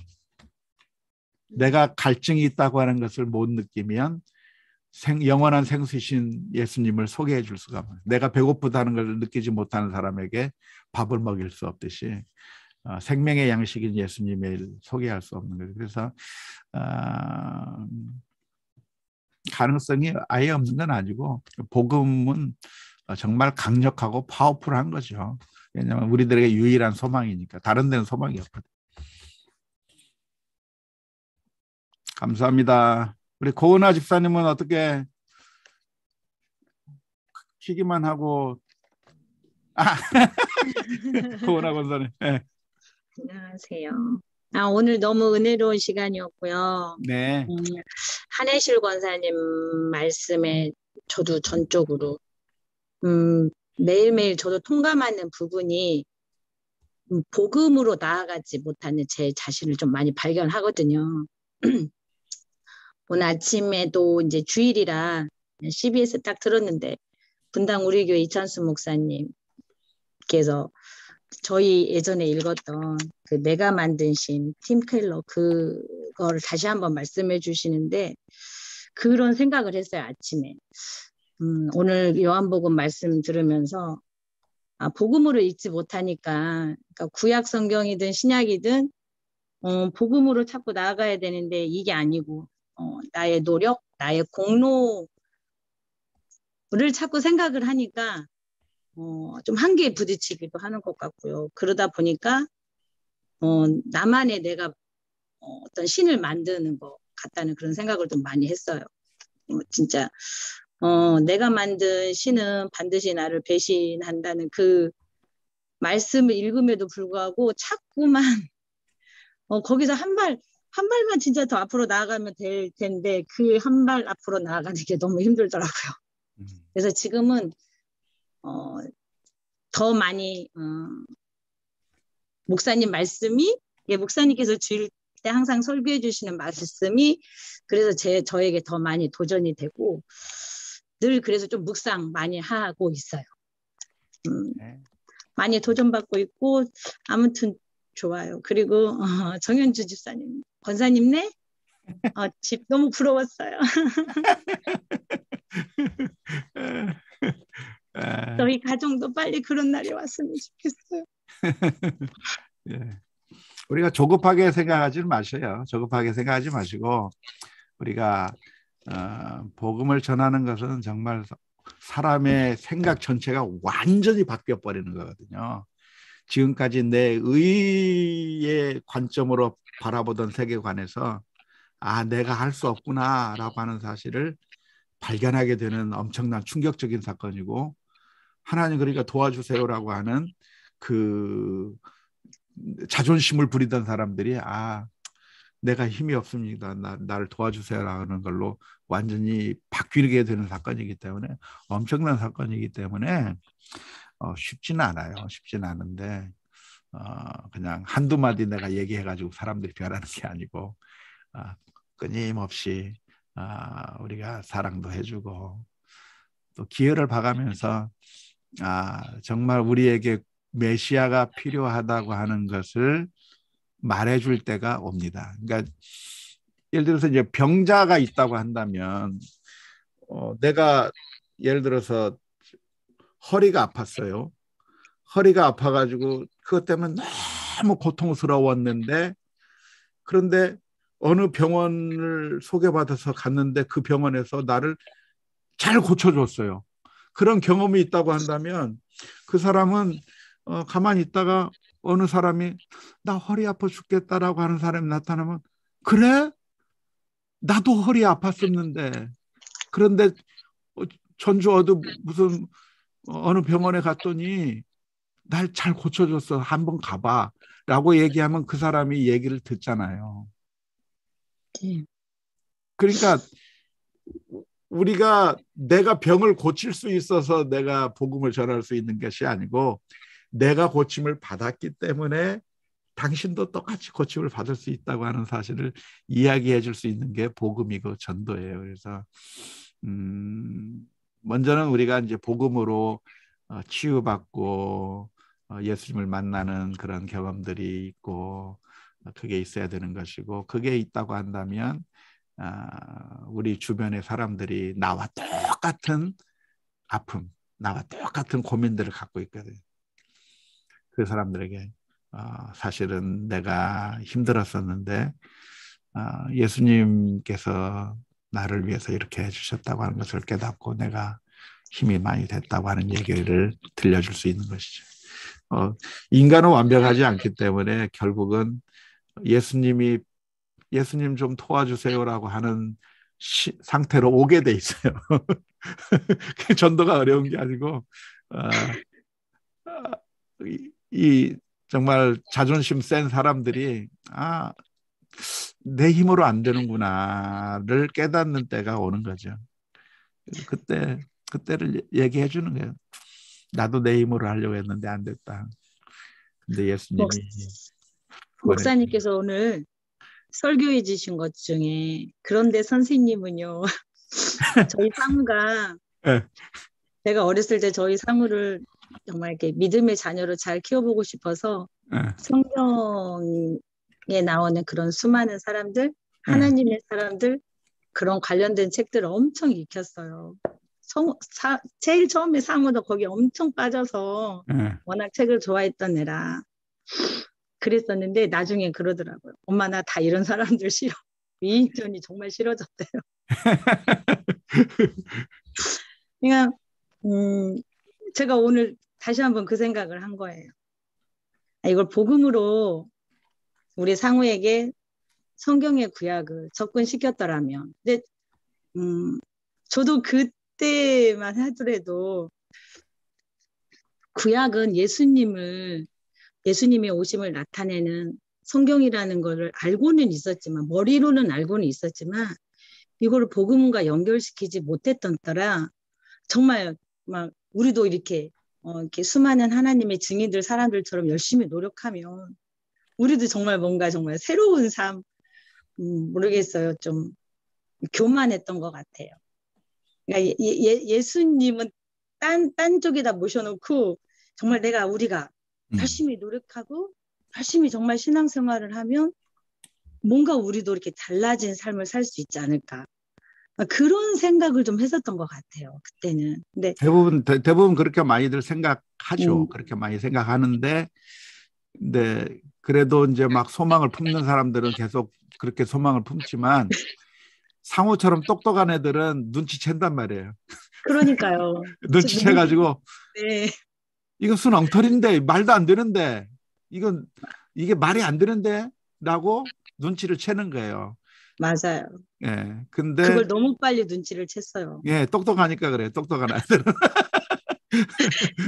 A: 내가 갈증이 있다고 하는 것을 못 느끼면 영원한 생수이신 예수님을 소개해 줄 수가 없어요. 내가 배고프다는 걸 느끼지 못하는 사람에게 밥을 먹일 수 없듯이 생명의 양식인 예수님을 소개할 수 없는 거예요. 그래서 가능성이 아예 없는 건 아니고 복음은 정말 강력하고 파워풀한 거죠. 왜냐하면 우리들에게 유일한 소망이니까. 다른 데는 소망이 없거든요. 감사합니다. 우리 고은아 집사님은 어떻게 쉬기만 하고 고은아 권사님. 네.
E: 안녕하세요. 오늘 너무 은혜로운 시간이었고요.
A: 네.
E: 한혜실 권사님 말씀에 저도 전적으로 매일매일 저도 통감하는 부분이 복음으로 나아가지 못하는 제 자신을 좀 많이 발견하거든요. 오늘 아침에도 이제 주일이라 CBS 딱 들었는데 분당 우리 교회 이찬수 목사님께서 저희 예전에 읽었던 그 내가 만든 신 팀 켈러 그거를 다시 한번 말씀해 주시는데 그런 생각을 했어요. 아침에 오늘 요한복음 말씀 들으면서 복음으로 읽지 못하니까 그러니까 구약 성경이든 신약이든 복음으로 자꾸 나아가야 되는데 이게 아니고 나의 노력, 나의 공로를 자꾸 생각을 하니까 좀 한계에 부딪히기도 하는 것 같고요. 그러다 보니까 나만의 내가 어떤 신을 만드는 것 같다는 그런 생각을 좀 많이 했어요. 진짜 내가 만든 신은 반드시 나를 배신한다는 그 말씀을 읽음에도 불구하고 자꾸만 거기서 한 발만 진짜 더 앞으로 나아가면 될 텐데 그 한 발 앞으로 나아가는 게 너무 힘들더라고요. 그래서 지금은 더 많이 목사님 말씀이 목사님께서 주일 때 항상 설교해 주시는 말씀이 그래서 저에게 더 많이 도전이 되고 늘 그래서 좀 묵상 많이 하고 있어요. 많이 도전받고 있고 아무튼 좋아요. 그리고 정현주 집사님, 권사님네 집 너무 부러웠어요. 저희 가정도 빨리 그런 날이 왔으면 좋겠어요.
A: 예. 우리가 조급하게 생각하지 마셔요. 조급하게 생각하지 마시고 우리가 복음을 전하는 것은 정말 사람의 생각 전체가 완전히 바뀌어 버리는 거거든요. 지금까지 내 의의 관점으로 바라보던 세계관에서 내가 할 수 없구나라고 하는 사실을 발견하게 되는 엄청난 충격적인 사건이고 하나님 그러니까 도와주세요라고 하는 그 자존심을 부리던 사람들이 내가 힘이 없습니다. 나를 도와주세요라는 걸로 완전히 바뀌게 되는 사건이기 때문에 엄청난 사건이기 때문에 쉽지는 않아요. 쉽지는 않은데 그냥 한두 마디 내가 얘기해가지고 사람들이 변하는 게 아니고 끊임없이 우리가 사랑도 해주고 또 기회를 봐가면서 정말 우리에게 메시아가 필요하다고 하는 것을 말해줄 때가 옵니다. 그러니까 예를 들어서 이제 병자가 있다고 한다면 내가 예를 들어서 허리가 아팠어요. 허리가 아파가지고 그것 때문에 너무 고통스러웠는데 그런데 어느 병원을 소개받아서 갔는데 그 병원에서 나를 잘 고쳐줬어요. 그런 경험이 있다고 한다면 그 사람은 가만히 있다가 어느 사람이 나 허리 아파 죽겠다라고 하는 사람이 나타나면 그래? 나도 허리 아팠었는데 그런데 전주 무슨 어느 병원에 갔더니 날 잘 고쳐줬어. 한번 가봐 라고 얘기하면 그 사람이 얘기를 듣잖아요. 그러니까 우리가 내가 병을 고칠 수 있어서 내가 복음을 전할 수 있는 것이 아니고 내가 고침을 받았기 때문에 당신도 똑같이 고침을 받을 수 있다고 하는 사실을 이야기해 줄 수 있는 게 복음이고 전도예요. 그래서 먼저는 우리가 이제 복음으로 치유받고 예수님을 만나는 그런 경험들이 있고 그게 있어야 되는 것이고, 그게 있다고 한다면 우리 주변의 사람들이 나와 똑같은 아픔, 나와 똑같은 고민들을 갖고 있거든요. 그 사람들에게 사실은 내가 힘들었었는데 예수님께서 나를 위해서 이렇게 해주셨다고 하는 것을 깨닫고 내가 힘이 많이 됐다고 하는 얘기를 들려줄 수 있는 것이죠. 인간은 완벽하지 않기 때문에 결국은 예수님 좀 도와주세요라고 하는 상태로 오게 돼 있어요. 전도가 어려운 게 아니고 이 정말 자존심 센 사람들이 내 힘으로 안 되는구나를 깨닫는 때가 오는 거죠. 그때를 얘기해 주는 거예요. 나도 내 힘으로 하려고 했는데 안 됐다. 근데 예수님이
E: 목사님께서 오늘 설교해 주신 것 중에, 그런데 선생님은요, 저희 상우가
A: 네.
E: 제가 어렸을 때 저희 상우를 정말 이렇게 믿음의 자녀로 잘 키워보고 싶어서
A: 네.
E: 성경에 나오는 그런 수많은 사람들, 하나님의 사람들, 그런 관련된 책들을 엄청 익혔어요. 제일 처음에 상우도 거기 엄청 빠져서 워낙 책을 좋아했던 애라 그랬었는데, 나중에 그러더라고요. 엄마, 나 다 이런 사람들 싫어. 위인전이 정말 싫어졌대요. 그러니까 제가 오늘 다시 한번 그 생각을 한 거예요. 이걸 복음으로 우리 상우에게 성경의 구약을 접근시켰더라면. 근데 저도 그때만 하더라도 구약은 예수님의 오심을 나타내는 성경이라는 거를 알고는 있었지만, 머리로는 알고는 있었지만 이거를 복음과 연결시키지 못했던 때라 정말 막 우리도 이렇게 수많은 하나님의 증인들 사람들처럼 열심히 노력하면 우리도 정말 뭔가 정말 새로운 삶, 모르겠어요. 좀 교만했던 것 같아요. 그러니까 예수님은 딴 쪽에다 모셔놓고 정말 우리가 열심히 노력하고 열심히 정말 신앙생활을 하면 뭔가 우리도 이렇게 달라진 삶을 살 수 있지 않을까. 그런 생각을 좀 했었던 것 같아요, 그때는. 근데
A: 대부분 그렇게 많이들 생각하죠. 그렇게 많이 생각하는데, 근데 그래도 이제 막 소망을 품는 사람들은 계속 그렇게 소망을 품지만 상우처럼 똑똑한 애들은 눈치챈단 말이에요.
E: 그러니까요.
A: 눈치채가지고
E: 네.
A: 이건 순 엉터리인데, 말도 안 되는데, 이게 말이 안 되는데 라고 눈치를 채는 거예요.
E: 맞아요.
A: 예, 근데
E: 그걸 너무 빨리 눈치를 చేసు어요.
A: 예, 똑똑하니까 그래요. 똑똑한 아이들은.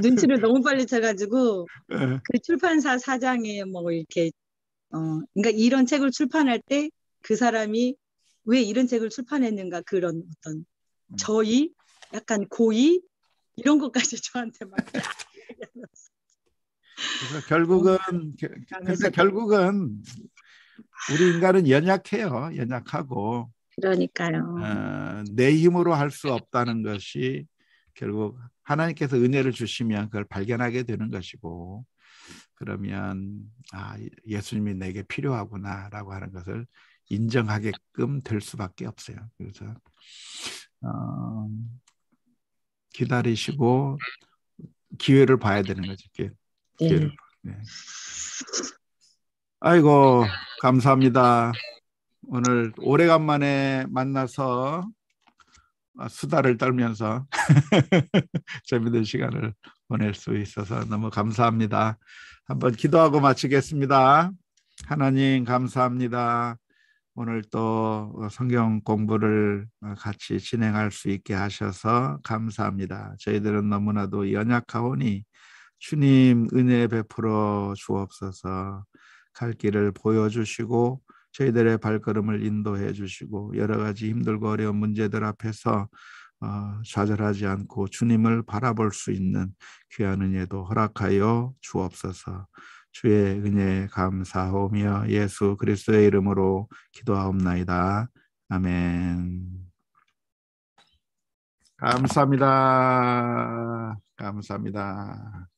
E: 눈치를 너무 빨리 채가지고
A: 예.
E: 그 출판사 사장에 뭐 이렇게 그러니까 이런 책을 출판할 때 그 사람이 왜 이런 책을 출판했는가, 그런 어떤 저의 약간 고의 이런 것까지 저한테 막
A: 그래서 결국은 우리 인간은 연약해요. 연약하고
E: 그러니까요.
A: 내 힘으로 할 수 없다는 것이 결국 하나님께서 은혜를 주시면 그걸 발견하게 되는 것이고, 그러면 예수님이 내게 필요하구나라고 하는 것을 인정하게끔 될 수밖에 없어요. 그래서 기다리시고 기회를 봐야 되는 거죠. 기회를. 네. 아이고, 감사합니다. 오늘 오래간만에 만나서 수다를 떨면서 재미있는 시간을 보낼 수 있어서 너무 감사합니다. 한번 기도하고 마치겠습니다. 하나님 감사합니다. 오늘 또 성경 공부를 같이 진행할 수 있게 하셔서 감사합니다. 저희들은 너무나도 연약하오니 주님 은혜 베풀어 주옵소서. 갈 길을 보여주시고 저희들의 발걸음을 인도해 주시고 여러 가지 힘들고 어려운 문제들 앞에서 좌절하지 않고 주님을 바라볼 수 있는 귀한 은혜도 허락하여 주옵소서. 주의 은혜에 감사하오며 예수 그리스도의 이름으로 기도하옵나이다. 아멘. 감사합니다. 감사합니다.